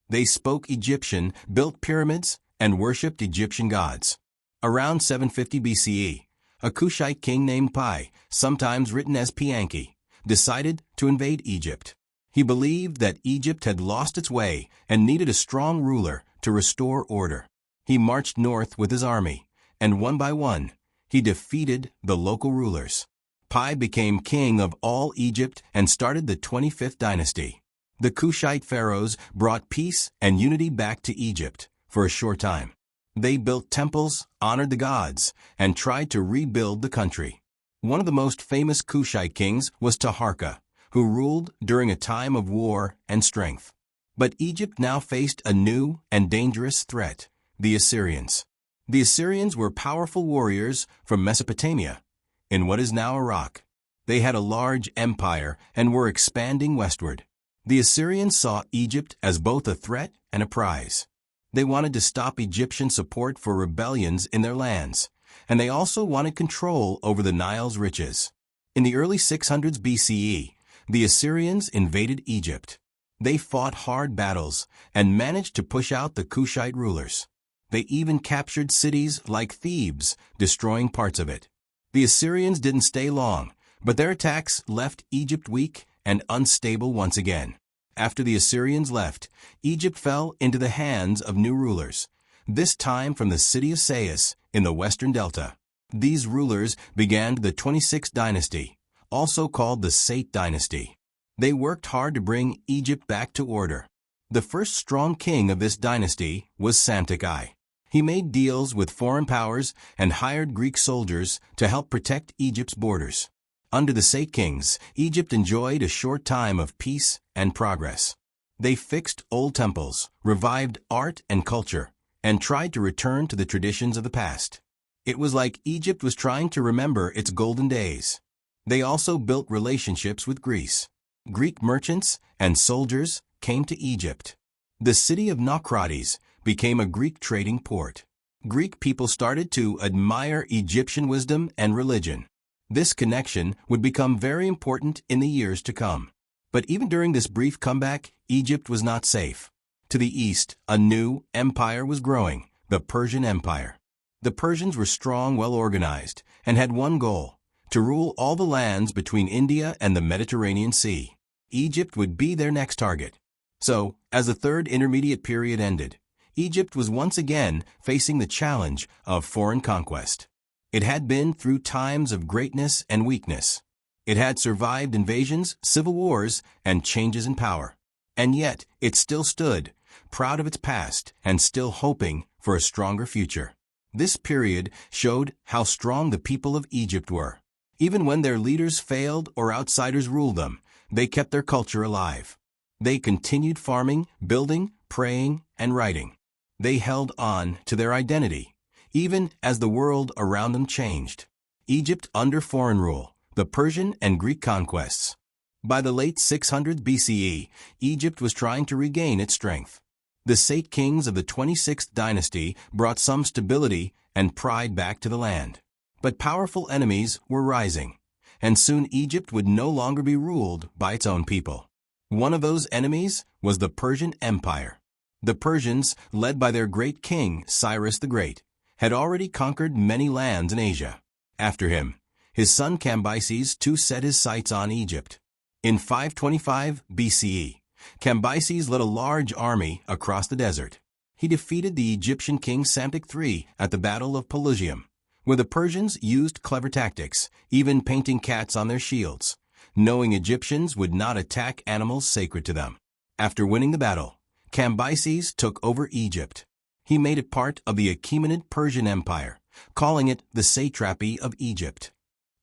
They spoke Egyptian, built pyramids, and worshipped Egyptian gods. Around 750 BCE, a Kushite king named Pi, sometimes written as Pianki, decided to invade Egypt. He believed that Egypt had lost its way and needed a strong ruler to restore order. He marched north with his army, and one by one, he defeated the local rulers. Pi became king of all Egypt and started the 25th dynasty. The Kushite pharaohs brought peace and unity back to Egypt for a short time. They built temples, honored the gods, and tried to rebuild the country. One of the most famous Kushite kings was Taharka, who ruled during a time of war and strength. But Egypt now faced a new and dangerous threat, the Assyrians. The Assyrians were powerful warriors from Mesopotamia, in what is now Iraq. They had a large empire and were expanding westward. The Assyrians saw Egypt as both a threat and a prize. They wanted to stop Egyptian support for rebellions in their lands, and they also wanted control over the Nile's riches. In the early 600s BCE, the Assyrians invaded Egypt. They fought hard battles and managed to push out the Kushite rulers. They even captured cities like Thebes, destroying parts of it. The Assyrians didn't stay long, but their attacks left Egypt weak and unstable once again. After the Assyrians left, Egypt fell into the hands of new rulers, this time from the city of Sais in the western delta. These rulers began the 26th dynasty, also called the Sate dynasty. They worked hard to bring Egypt back to order. The first strong king of this dynasty was Samtik. He made deals with foreign powers and hired Greek soldiers to help protect Egypt's borders. Under the Sate kings, Egypt enjoyed a short time of peace and progress. They fixed old temples, revived art and culture, and tried to return to the traditions of the past. It was like Egypt was trying to remember its golden days. They also built relationships with Greece. Greek merchants and soldiers came to Egypt. The city of Naucratis became a Greek trading port. Greek people started to admire Egyptian wisdom and religion. This connection would become very important in the years to come. But even during this brief comeback, Egypt was not safe. To the east, a new empire was growing, the Persian Empire. The Persians were strong, well-organized, and had one goal: to rule all the lands between India and the Mediterranean Sea. Egypt would be their next target. So, as the third intermediate period ended, Egypt was once again facing the challenge of foreign conquest. It had been through times of greatness and weakness. It had survived invasions, civil wars, and changes in power. And yet, it still stood, proud of its past and still hoping for a stronger future. This period showed how strong the people of Egypt were. Even when their leaders failed or outsiders ruled them, they kept their culture alive. They continued farming, building, praying, and writing. They held on to their identity, even as the world around them changed. Egypt under foreign rule, the Persian and Greek conquests. By the late 600s BCE, Egypt was trying to regain its strength. The Sate kings of the 26th dynasty brought some stability and pride back to the land. But powerful enemies were rising, and soon Egypt would no longer be ruled by its own people. One of those enemies was the Persian Empire. The Persians, led by their great king, Cyrus the Great, had already conquered many lands in Asia. After him, his son Cambyses too set his sights on Egypt. In 525 BCE, Cambyses led a large army across the desert. He defeated the Egyptian king Psamtik III at the Battle of Pelusium, where the Persians used clever tactics, even painting cats on their shields, knowing Egyptians would not attack animals sacred to them. After winning the battle, Cambyses took over Egypt. He made it part of the Achaemenid Persian Empire, calling it the satrapy of Egypt.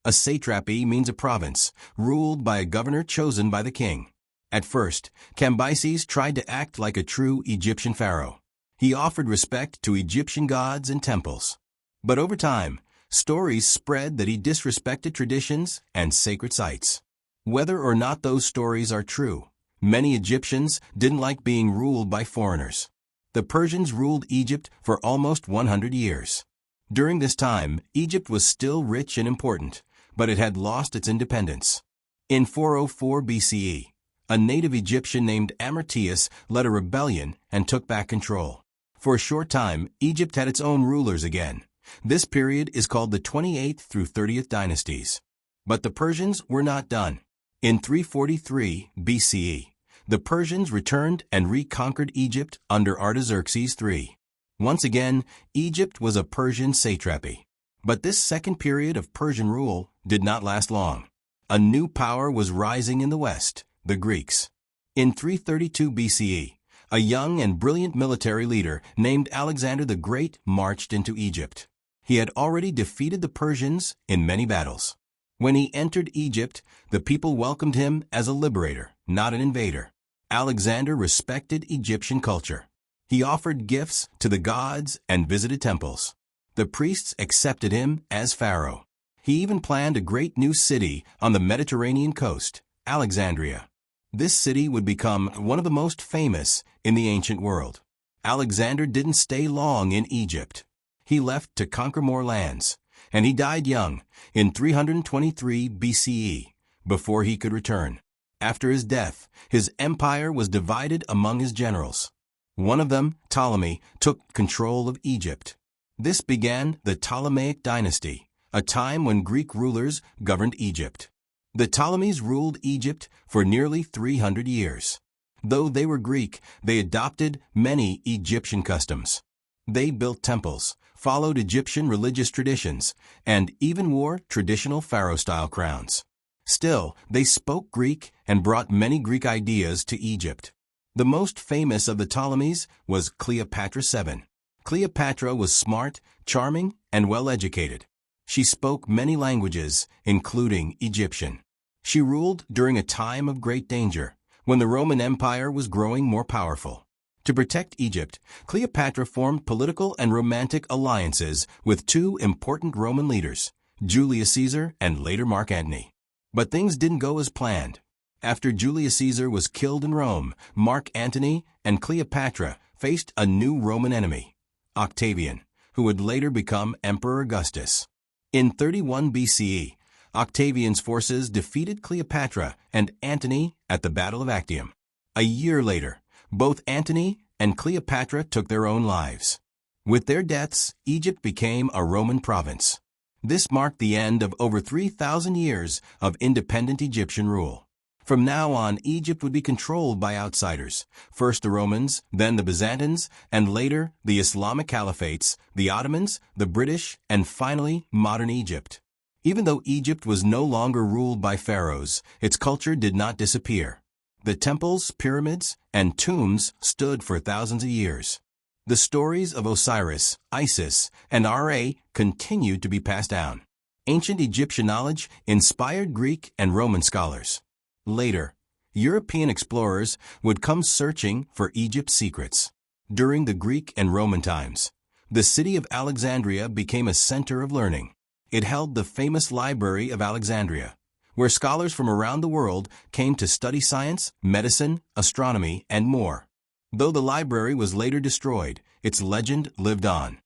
A satrapy means a province, ruled by a governor chosen by the king. At first, Cambyses tried to act like a true Egyptian pharaoh. He offered respect to Egyptian gods and temples. But over time, stories spread that he disrespected traditions and sacred sites. Whether or not those stories are true, many Egyptians didn't like being ruled by foreigners. The Persians ruled Egypt for almost 100 years. During this time, Egypt was still rich and important, but it had lost its independence. In 404 BCE, a native Egyptian named Amartius led a rebellion and took back control. For a short time, Egypt had its own rulers again. This period is called the 28th through 30th dynasties. But the Persians were not done. In 343 BCE, the Persians returned and reconquered Egypt under Artaxerxes III. Once again, Egypt was a Persian satrapy. But this second period of Persian rule did not last long. A new power was rising in the west, the Greeks. In 332 BCE, a young and brilliant military leader named Alexander the Great marched into Egypt. He had already defeated the Persians in many battles. When he entered Egypt, the people welcomed him as a liberator, not an invader. Alexander respected Egyptian culture. He offered gifts to the gods and visited temples. The priests accepted him as pharaoh. He even planned a great new city on the Mediterranean coast, Alexandria. This city would become one of the most famous in the ancient world. Alexander didn't stay long in Egypt. He left to conquer more lands, and he died young in 323 BCE before he could return. After his death, his empire was divided among his generals. One of them, Ptolemy, took control of Egypt. This began the Ptolemaic dynasty, a time when Greek rulers governed Egypt. The Ptolemies ruled Egypt for nearly 300 years. Though they were Greek, they adopted many Egyptian customs. They built temples, followed Egyptian religious traditions, and even wore traditional pharaoh-style crowns. Still, they spoke Greek and brought many Greek ideas to Egypt. The most famous of the Ptolemies was Cleopatra VII. Cleopatra was smart, charming, and well-educated. She spoke many languages, including Egyptian. She ruled during a time of great danger, when the Roman Empire was growing more powerful. To protect Egypt, Cleopatra formed political and romantic alliances with two important Roman leaders, Julius Caesar and later Mark Antony. But things didn't go as planned. After Julius Caesar was killed in Rome, Mark Antony and Cleopatra faced a new Roman enemy, Octavian, who would later become Emperor Augustus. In 31 BCE, Octavian's forces defeated Cleopatra and Antony at the Battle of Actium. A year later, both Antony and Cleopatra took their own lives. With their deaths, Egypt became a Roman province. This marked the end of over 3,000 years of independent Egyptian rule. From now on, Egypt would be controlled by outsiders, first the Romans, then the Byzantines, and later the Islamic caliphates, the Ottomans, the British, and finally modern Egypt. Even though Egypt was no longer ruled by pharaohs, its culture did not disappear. The temples, pyramids, and tombs stood for thousands of years. The stories of Osiris, Isis, and Ra continued to be passed down. Ancient Egyptian knowledge inspired Greek and Roman scholars. Later, European explorers would come searching for Egypt's secrets. During the Greek and Roman times, the city of Alexandria became a center of learning. It held the famous Library of Alexandria, where scholars from around the world came to study science, medicine, astronomy, and more. Though the library was later destroyed, its legend lived on.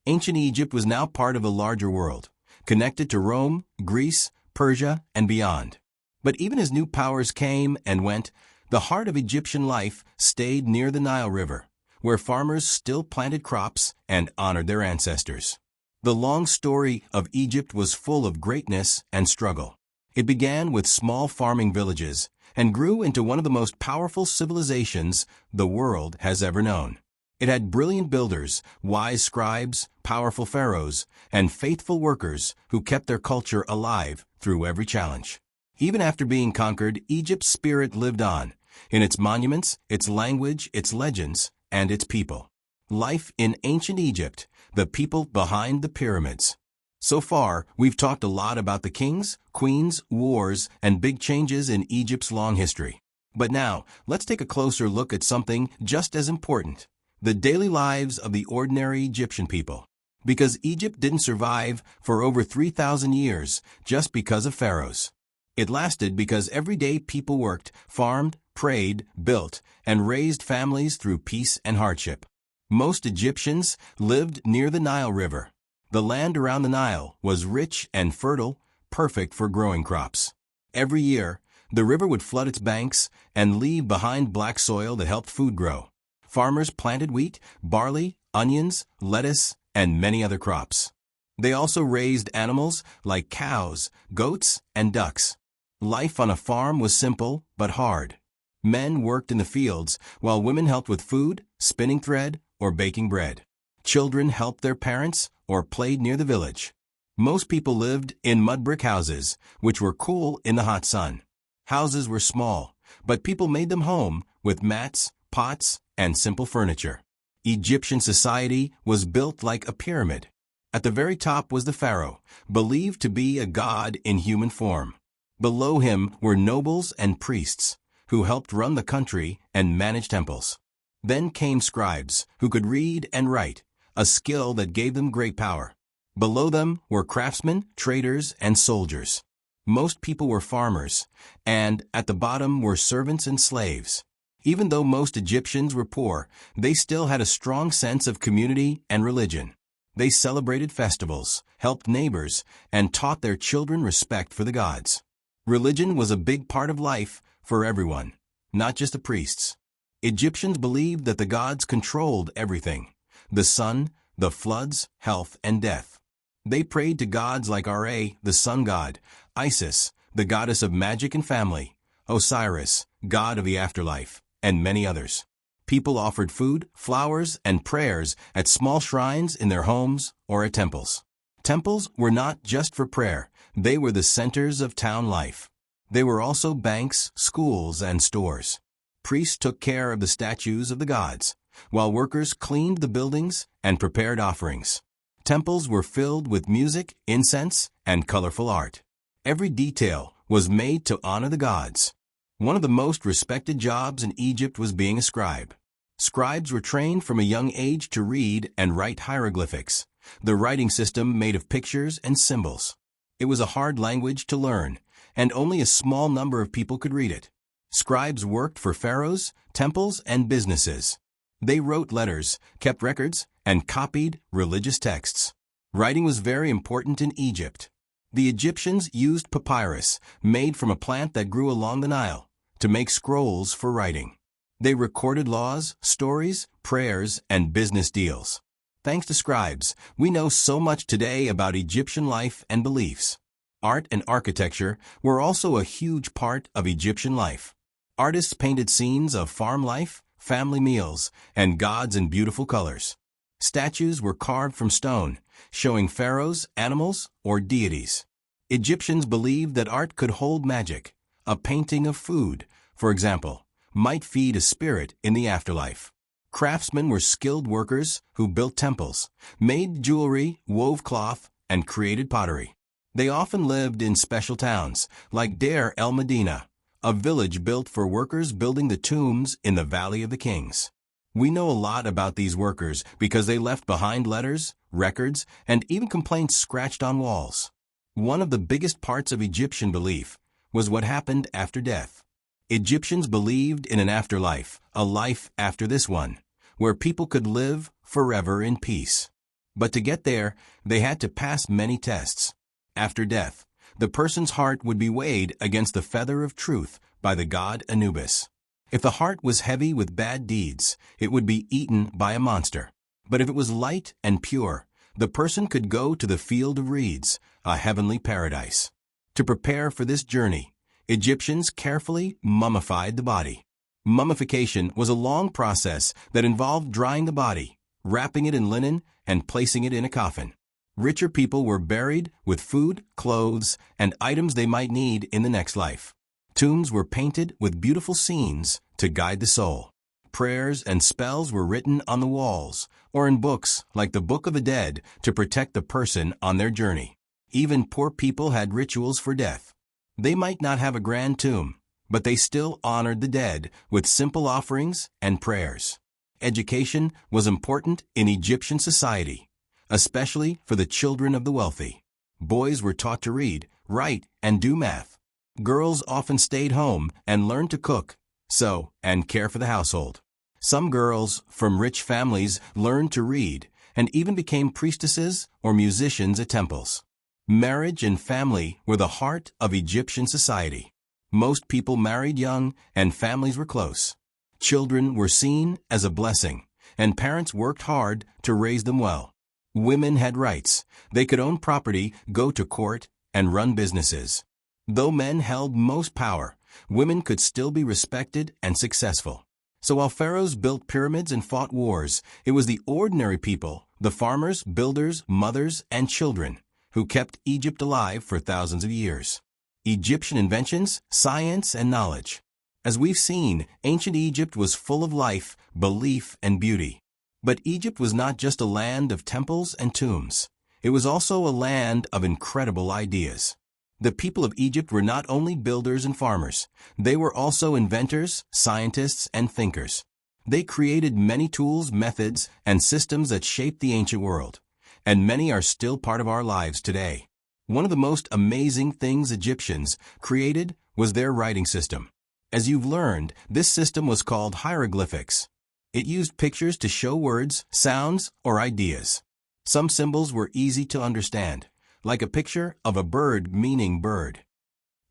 Ancient Egypt was now part of a larger world, connected to Rome, Greece, Persia, and beyond. But even as new powers came and went, the heart of Egyptian life stayed near the Nile River, where farmers still planted crops and honored their ancestors. The long story of Egypt was full of greatness and struggle. It began with small farming villages and grew into one of the most powerful civilizations the world has ever known. It had brilliant builders, wise scribes, powerful pharaohs, and faithful workers who kept their culture alive through every challenge. Even after being conquered, Egypt's spirit lived on, in its monuments, its language, its legends, and its people. Life in ancient Egypt, the people behind the pyramids. So far, we've talked a lot about the kings, queens, wars, and big changes in Egypt's long history. But now, let's take a closer look at something just as important: the daily lives of the ordinary Egyptian people. Because Egypt didn't survive for over 3,000 years just because of pharaohs. It lasted because everyday people worked, farmed, prayed, built, and raised families through peace and hardship. Most Egyptians lived near the Nile River. The land around the Nile was rich and fertile, perfect for growing crops. Every year, the river would flood its banks and leave behind black soil that helped food grow. Farmers planted wheat, barley, onions, lettuce, and many other crops. They also raised animals like cows, goats, and ducks. Life on a farm was simple but hard. Men worked in the fields, while women helped with food, spinning thread, or baking bread. Children helped their parents or played near the village. Most people lived in mud brick houses, which were cool in the hot sun. Houses were small, but people made them home with mats, pots, and simple furniture. Egyptian society was built like a pyramid. At the very top was the pharaoh, believed to be a god in human form. Below him were nobles and priests, who helped run the country and manage temples. Then came scribes, who could read and write, a skill that gave them great power. Below them were craftsmen, traders, and soldiers. Most people were farmers, and at the bottom were servants and slaves. Even though most Egyptians were poor, they still had a strong sense of community and religion. They celebrated festivals, helped neighbors, and taught their children respect for the gods. Religion was a big part of life for everyone, not just the priests. Egyptians believed that the gods controlled everything: the sun, the floods, health, and death. They prayed to gods like Ra, the sun god, Isis, the goddess of magic and family, Osiris, god of the afterlife, and many others. People offered food, flowers, and prayers at small shrines in their homes or at temples. Temples were not just for prayer, they were the centers of town life. They were also banks, schools, and stores. Priests took care of the statues of the gods, while workers cleaned the buildings and prepared offerings. Temples were filled with music, incense, and colorful art. Every detail was made to honor the gods. One of the most respected jobs in Egypt was being a scribe. Scribes were trained from a young age to read and write hieroglyphics, the writing system made of pictures and symbols. It was a hard language to learn, and only a small number of people could read it. Scribes worked for pharaohs, temples, and businesses. They wrote letters, kept records, and copied religious texts. Writing was very important in Egypt. The Egyptians used papyrus, made from a plant that grew along the Nile, to make scrolls for writing. They recorded laws, stories, prayers, and business deals. Thanks to scribes, we know so much today about Egyptian life and beliefs. Art and architecture were also a huge part of Egyptian life. Artists painted scenes of farm life, family meals, and gods in beautiful colors. Statues were carved from stone, showing pharaohs, animals, or deities. Egyptians believed that art could hold magic. A painting of food, for example, might feed a spirit in the afterlife. Craftsmen were skilled workers who built temples, made jewelry, wove cloth, and created pottery. They often lived in special towns, like Deir el-Medina, a village built for workers building the tombs in the Valley of the Kings. We know a lot about these workers because they left behind letters, records, and even complaints scratched on walls. One of the biggest parts of Egyptian belief was what happened after death. Egyptians believed in an afterlife, a life after this one, where people could live forever in peace. But to get there, they had to pass many tests. After death, the person's heart would be weighed against the feather of truth by the god Anubis. If the heart was heavy with bad deeds, it would be eaten by a monster. But if it was light and pure, the person could go to the field of reeds, a heavenly paradise. To prepare for this journey, Egyptians carefully mummified the body. Mummification was a long process that involved drying the body, wrapping it in linen, and placing it in a coffin. Richer people were buried with food, clothes, and items they might need in the next life. Tombs were painted with beautiful scenes to guide the soul. Prayers and spells were written on the walls or in books like the Book of the Dead to protect the person on their journey. Even poor people had rituals for death. They might not have a grand tomb, but they still honored the dead with simple offerings and prayers. Education was important in Egyptian society, especially for the children of the wealthy. Boys were taught to read, write, and do math. Girls often stayed home and learned to cook, sew, and care for the household. Some girls from rich families learned to read and even became priestesses or musicians at temples. Marriage and family were the heart of Egyptian society. Most people married young and families were close. Children were seen as a blessing, and parents worked hard to raise them well. Women had rights. They could own property, go to court, and run businesses. Though men held most power, women could still be respected and successful. So while pharaohs built pyramids and fought wars, it was the ordinary people the farmers, builders, mothers, and children, who kept Egypt alive for thousands of years. Egyptian inventions, science, and knowledge. As we've seen, ancient Egypt was full of life, belief, and beauty. But Egypt was not just a land of temples and tombs. It was also a land of incredible ideas. The people of Egypt were not only builders and farmers, they were also inventors, scientists, and thinkers. They created many tools, methods, and systems that shaped the ancient world, and many are still part of our lives today. One of the most amazing things Egyptians created was their writing system. As you've learned, this system was called hieroglyphics. It used pictures to show words, sounds, or ideas. Some symbols were easy to understand, like a picture of a bird meaning bird.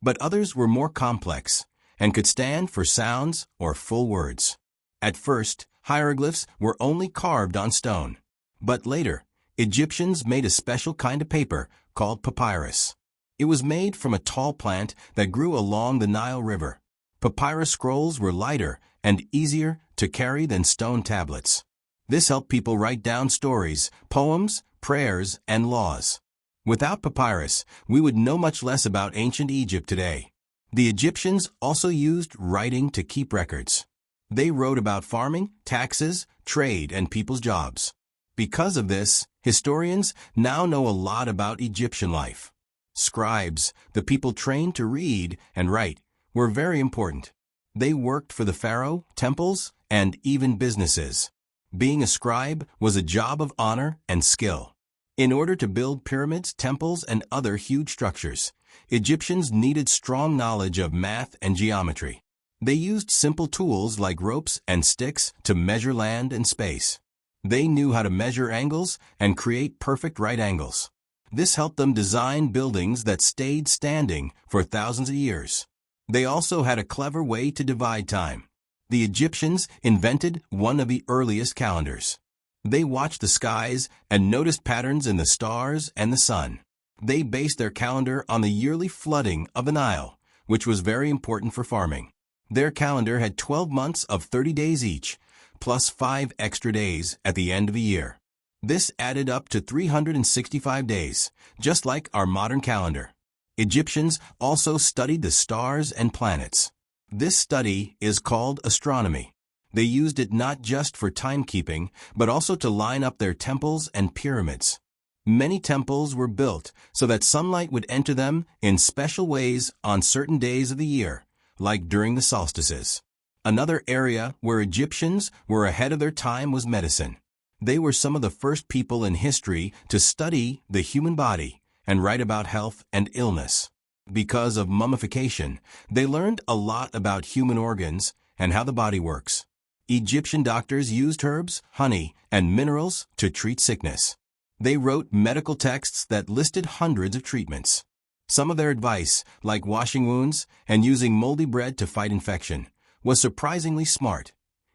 But others were more complex and could stand for sounds or full words. At first, hieroglyphs were only carved on stone. But later, Egyptians made a special kind of paper called papyrus. It was made from a tall plant that grew along the Nile River. Papyrus scrolls were lighter and easier to carry than stone tablets. This helped people write down stories, poems, prayers, and laws. Without papyrus, we would know much less about ancient Egypt today. The Egyptians also used writing to keep records. They wrote about farming, taxes, trade, and people's jobs. Because of this, historians now know a lot about Egyptian life. Scribes, the people trained to read and write, were very important. They worked for the pharaoh, temples, and even businesses. Being a scribe was a job of honor and skill. In order to build pyramids, temples, and other huge structures, Egyptians needed strong knowledge of math and geometry. They used simple tools like ropes and sticks to measure land and space. They knew how to measure angles and create perfect right angles. This helped them design buildings that stayed standing for thousands of years. They also had a clever way to divide time. The Egyptians invented one of the earliest calendars. They watched the skies and noticed patterns in the stars and the sun. They based their calendar on the yearly flooding of the Nile, which was very important for farming. Their calendar had 12 months of 30 days each, plus 5 extra days at the end of a year. This added up to 365 days, just like our modern calendar. Egyptians also studied the stars and planets. This study is called astronomy. They used it not just for timekeeping, but also to line up their temples and pyramids. Many temples were built so that sunlight would enter them in special ways on certain days of the year, like during the solstices. Another area where Egyptians were ahead of their time was medicine. They were some of the first people in history to study the human body and write about health and illness. Because of mummification, they learned a lot about human organs and how the body works. Egyptian doctors used herbs, honey, and minerals to treat sickness. They wrote medical texts that listed hundreds of treatments. Some of their advice, like washing wounds and using moldy bread to fight infection, was surprisingly smart,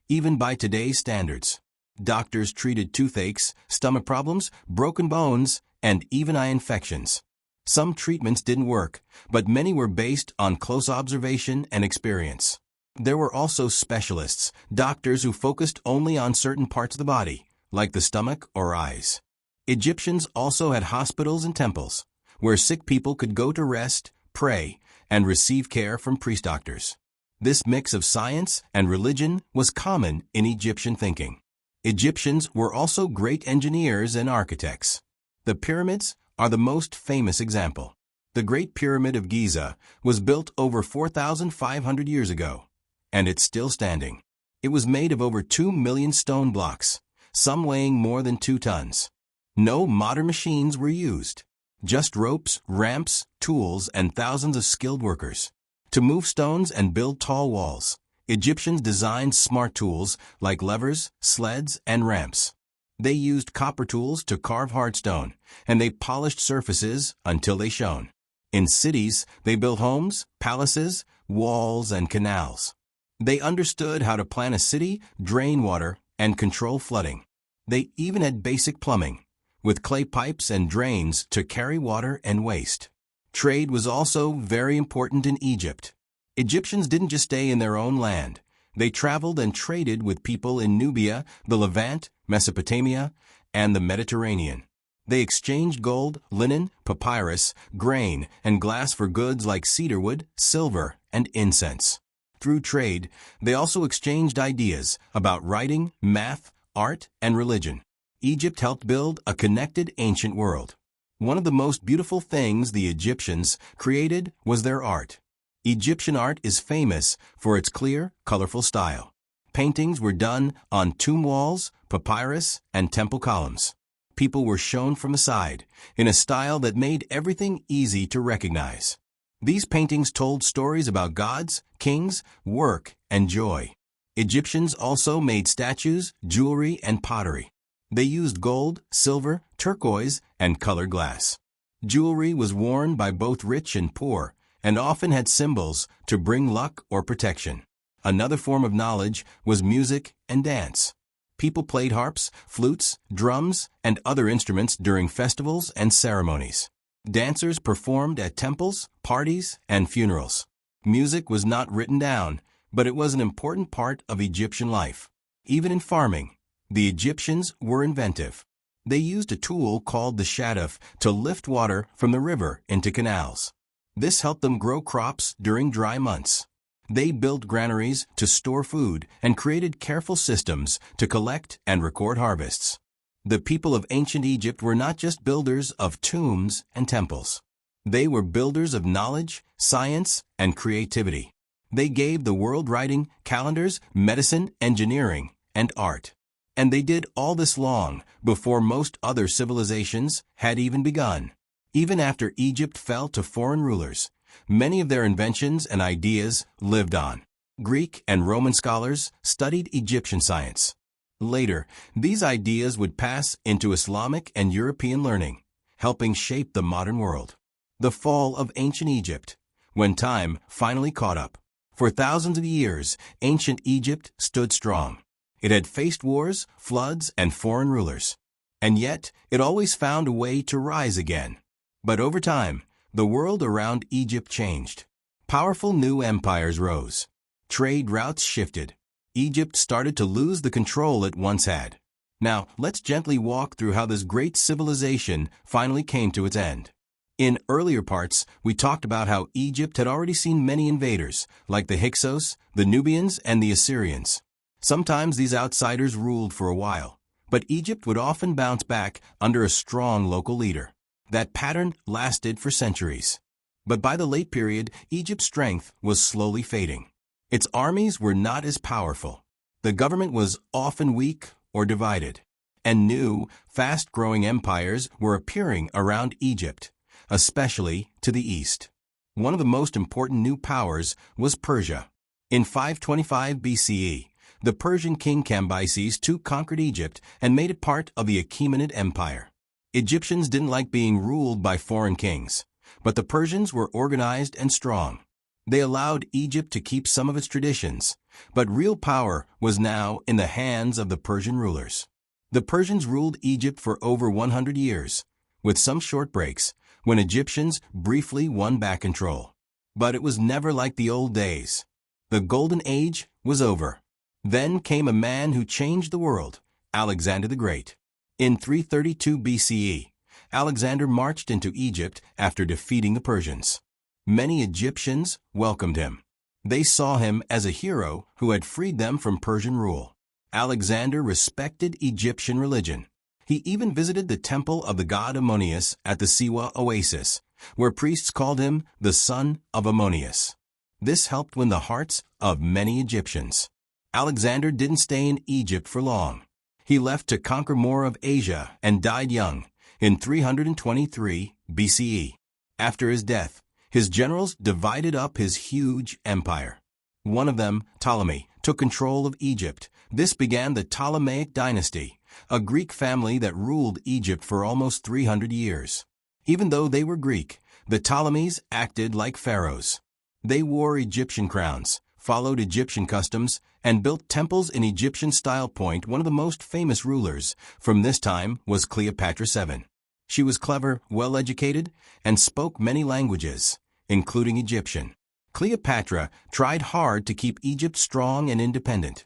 even by today's standards. Doctors treated toothaches, stomach problems, broken bones, and even eye infections. Some treatments didn't work, but many were based on close observation and experience. There were also specialists, doctors who focused only on certain parts of the body, like the stomach or eyes. Egyptians also had hospitals and temples, where sick people could go to rest, pray, and receive care from priest doctors. This mix of science and religion was common in Egyptian thinking. Egyptians were also great engineers and architects. The pyramids are the most famous example. The Great Pyramid of Giza was built over 4,500 years ago, and it's still standing. It was made of over 2 million stone blocks, some weighing more than 2 tons. No modern machines were used, just ropes, ramps, tools, and thousands of skilled workers. To move stones and build tall walls, Egyptians designed smart tools like levers, sleds, and ramps. They used copper tools to carve hard stone, and they polished surfaces until they shone. In cities, they built homes, palaces, walls, and canals. They understood how to plan a city, drain water, and control flooding. They even had basic plumbing, with clay pipes and drains to carry water and waste. Trade was also very important in Egypt. Egyptians didn't just stay in their own land. They traveled and traded with people in Nubia, the Levant, Mesopotamia, and the Mediterranean. They exchanged gold, linen, papyrus, grain, and glass for goods like cedarwood, silver, and incense. Through trade, they also exchanged ideas about writing, math, art, and religion. Egypt helped build a connected ancient world. One of the most beautiful things the Egyptians created was their art. Egyptian art is famous for its clear, colorful style. Paintings were done on tomb walls, papyrus, and temple columns. People were shown from the side, in a style that made everything easy to recognize. These paintings told stories about gods, kings, work, and joy. Egyptians also made statues, jewelry, and pottery. They used gold, silver, turquoise, and colored glass. Jewelry was worn by both rich and poor, and often had symbols to bring luck or protection. Another form of knowledge was music and dance. People played harps, flutes, drums, and other instruments during festivals and ceremonies. Dancers performed at temples, parties, and funerals. Music was not written down, but it was an important part of Egyptian life. Even in farming, the Egyptians were inventive. They used a tool called the shaduf to lift water from the river into canals. This helped them grow crops during dry months. They built granaries to store food and created careful systems to collect and record harvests. The people of ancient Egypt were not just builders of tombs and temples. They were builders of knowledge, science, and creativity. They gave the world writing, calendars, medicine, engineering, and art. And they did all this long before most other civilizations had even begun. Even after Egypt fell to foreign rulers, many of their inventions and ideas lived on. Greek and Roman scholars studied Egyptian science. Later, these ideas would pass into Islamic and European learning, helping shape the modern world. The fall of ancient Egypt, when time finally caught up. For thousands of years, ancient Egypt stood strong. It had faced wars, floods, and foreign rulers. And yet, it always found a way to rise again. But over time, the world around Egypt changed. Powerful new empires rose. Trade routes shifted. Egypt started to lose the control it once had. Now, let's gently walk through how this great civilization finally came to its end. In earlier parts, we talked about how Egypt had already seen many invaders, like the Hyksos, the Nubians, and the Assyrians. Sometimes these outsiders ruled for a while, but Egypt would often bounce back under a strong local leader. That pattern lasted for centuries. But by the late period, Egypt's strength was slowly fading. Its armies were not as powerful. The government was often weak or divided. And new, fast-growing empires were appearing around Egypt, especially to the east. One of the most important new powers was Persia. In 525 BCE, the Persian king Cambyses II conquered Egypt and made it part of the Achaemenid Empire. Egyptians didn't like being ruled by foreign kings, but the Persians were organized and strong. They allowed Egypt to keep some of its traditions, but real power was now in the hands of the Persian rulers. The Persians ruled Egypt for over 100 years, with some short breaks, when Egyptians briefly won back control. But it was never like the old days. The Golden Age was over. Then came a man who changed the world, Alexander the Great. In 332 BCE, Alexander marched into Egypt after defeating the Persians. Many Egyptians welcomed him. They saw him as a hero who had freed them from Persian rule. Alexander respected Egyptian religion. He even visited the temple of the god Ammonius at the Siwa oasis, where priests called him the son of Ammonius. This helped win the hearts of many Egyptians. Alexander didn't stay in Egypt for long. He left to conquer more of Asia and died young, in 323 BCE. After his death, his generals divided up his huge empire. One of them, Ptolemy, took control of Egypt. This began the Ptolemaic dynasty, a Greek family that ruled Egypt for almost 300 years. Even though they were Greek, the Ptolemies acted like pharaohs. They wore Egyptian crowns, followed Egyptian customs, and built temples in Egyptian-style. One of the most famous rulers from this time was Cleopatra VII. She was clever, well-educated, and spoke many languages, including Egyptian. Cleopatra tried hard to keep Egypt strong and independent.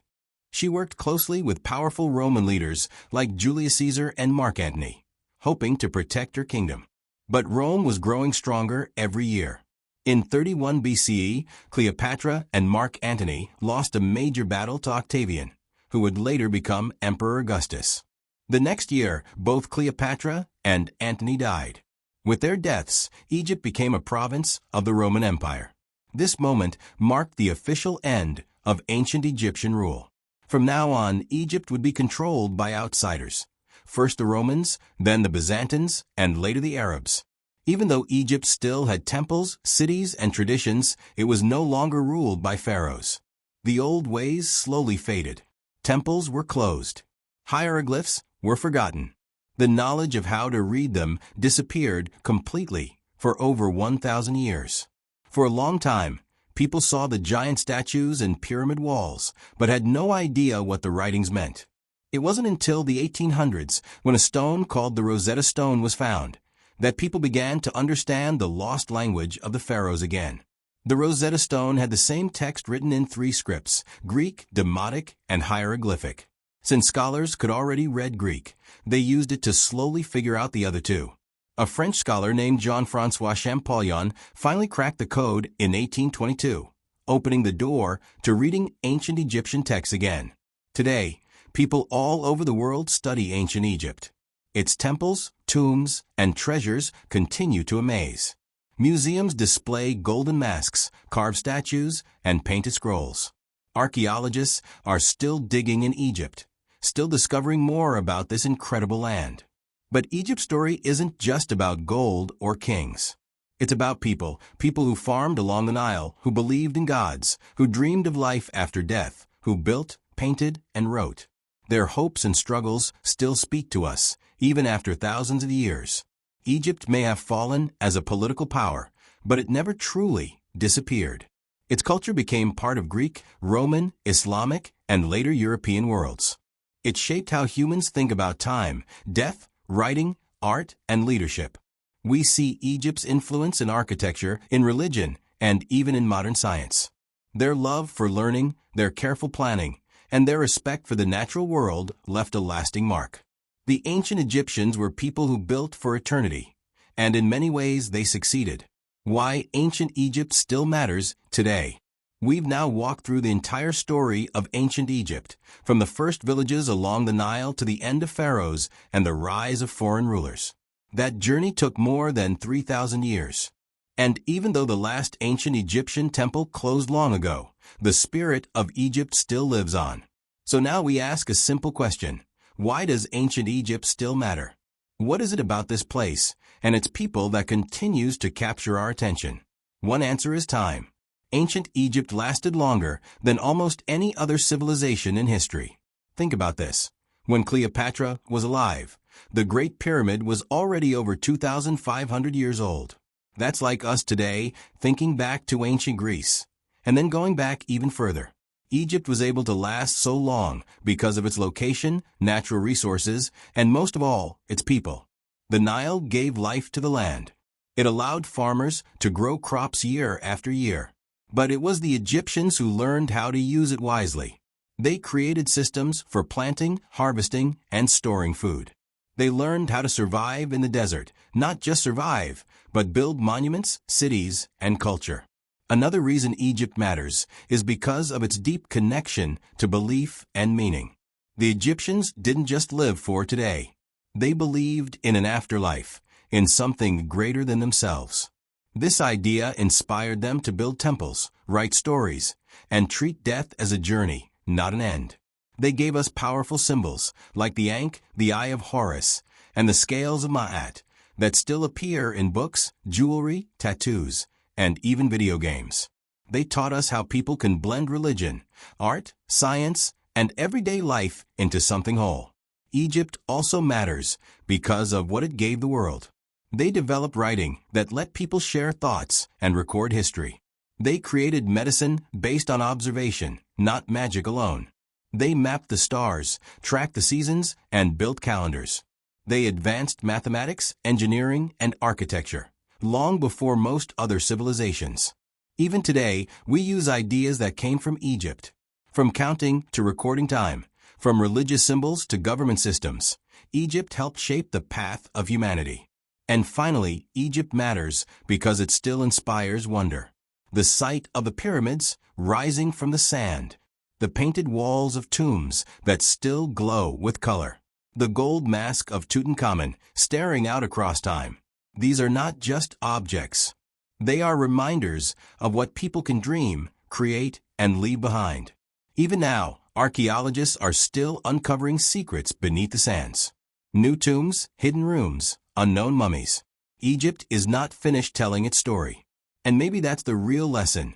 She worked closely with powerful Roman leaders like Julius Caesar and Mark Antony, hoping to protect her kingdom. But Rome was growing stronger every year. In 31 BCE, Cleopatra and Mark Antony lost a major battle to Octavian, who would later become Emperor Augustus. The next year, both Cleopatra and Antony died. With their deaths, Egypt became a province of the Roman Empire. This moment marked the official end of ancient Egyptian rule. From now on, Egypt would be controlled by outsiders. First the Romans, then the Byzantines, and later the Arabs. Even though Egypt still had temples, cities, and traditions, it was no longer ruled by pharaohs. The old ways slowly faded. Temples were closed. Hieroglyphs were forgotten. The knowledge of how to read them disappeared completely for over 1,000 years. For a long time, people saw the giant statues and pyramid walls, but had no idea what the writings meant. It wasn't until the 1800s, when a stone called the Rosetta Stone was found, that people began to understand the lost language of the pharaohs again. The Rosetta Stone had the same text written in 3 scripts: Greek, Demotic, and hieroglyphic. Since scholars could already read Greek, they used it to slowly figure out the other 2. A French scholar named Jean-François Champollion finally cracked the code in 1822, opening the door to reading ancient Egyptian texts again. Today, people all over the world study ancient Egypt. Its temples, tombs, and treasures continue to amaze. Museums display golden masks, carved statues, and painted scrolls. Archaeologists are still digging in Egypt, still discovering more about this incredible land. But Egypt's story isn't just about gold or kings. It's about people who farmed along the Nile, who believed in gods, who dreamed of life after death, who built, painted, and wrote. Their hopes and struggles still speak to us, even after thousands of years. Egypt may have fallen as a political power, but it never truly disappeared. Its culture became part of Greek, Roman, Islamic, and later European worlds. It shaped how humans think about time, death, writing, art, and leadership. We see Egypt's influence in architecture, in religion, and even in modern science. Their love for learning, their careful planning, and their respect for the natural world left a lasting mark. The ancient Egyptians were people who built for eternity, and in many ways they succeeded. Why ancient Egypt still matters today. We've now walked through the entire story of ancient Egypt, from the first villages along the Nile to the end of pharaohs and the rise of foreign rulers. That journey took more than 3,000 years. And even though the last ancient Egyptian temple closed long ago, the spirit of Egypt still lives on. So now we ask a simple question. Why does ancient Egypt still matter? What is it about this place and its people that continues to capture our attention? One answer is time. Ancient Egypt lasted longer than almost any other civilization in history. Think about this. When Cleopatra was alive, the Great Pyramid was already over 2,500 years old. That's like us today thinking back to ancient Greece, and then going back even further. Egypt was able to last so long because of its location, natural resources, and most of all, its people. The Nile gave life to the land. It allowed farmers to grow crops year after year. But it was the Egyptians who learned how to use it wisely. They created systems for planting, harvesting, and storing food. They learned how to survive in the desert, not just survive, but build monuments, cities, and culture. Another reason Egypt matters is because of its deep connection to belief and meaning. The Egyptians didn't just live for today. They believed in an afterlife, in something greater than themselves. This idea inspired them to build temples, write stories, and treat death as a journey, not an end. They gave us powerful symbols, like the Ankh, the Eye of Horus, and the Scales of Ma'at, that still appear in books, jewelry, tattoos, and even video games. They taught us how people can blend religion, art, science, and everyday life into something whole. Egypt also matters because of what it gave the world. They developed writing that let people share thoughts and record history. They created medicine based on observation, not magic alone. They mapped the stars, tracked the seasons, and built calendars. They advanced mathematics, engineering, and architecture, long before most other civilizations. Even today, we use ideas that came from Egypt. From counting to recording time, from religious symbols to government systems, Egypt helped shape the path of humanity. And finally, Egypt matters because it still inspires wonder. The sight of the pyramids rising from the sand, the painted walls of tombs that still glow with color, the gold mask of Tutankhamun staring out across time. These are not just objects. They are reminders of what people can dream, create, and leave behind. Even now, archaeologists are still uncovering secrets beneath the sands. New tombs, hidden rooms, unknown mummies. Egypt is not finished telling its story. And maybe that's the real lesson.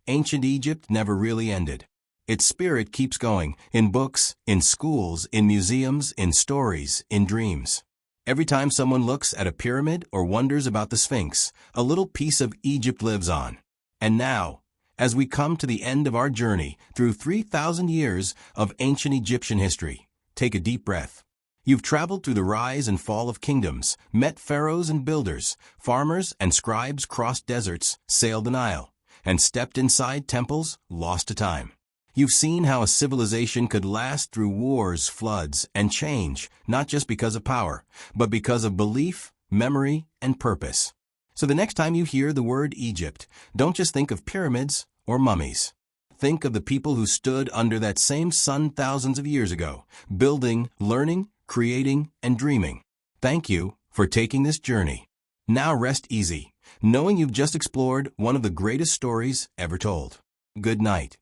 Ancient Egypt never really ended. Its spirit keeps going, in books, in schools, in museums, in stories, in dreams. Every time someone looks at a pyramid or wonders about the Sphinx, a little piece of Egypt lives on. And now, as we come to the end of our journey through 3,000 years of ancient Egyptian history, take a deep breath. You've traveled through the rise and fall of kingdoms, met pharaohs and builders, farmers and scribes crossed deserts, sailed the Nile, and stepped inside temples lost to time. You've seen how a civilization could last through wars, floods, and change, not just because of power, but because of belief, memory, and purpose. So the next time you hear the word Egypt, don't just think of pyramids or mummies. Think of the people who stood under that same sun thousands of years ago, building, learning, creating, and dreaming. Thank you for taking this journey. Now rest easy, knowing you've just explored one of the greatest stories ever told. Good night.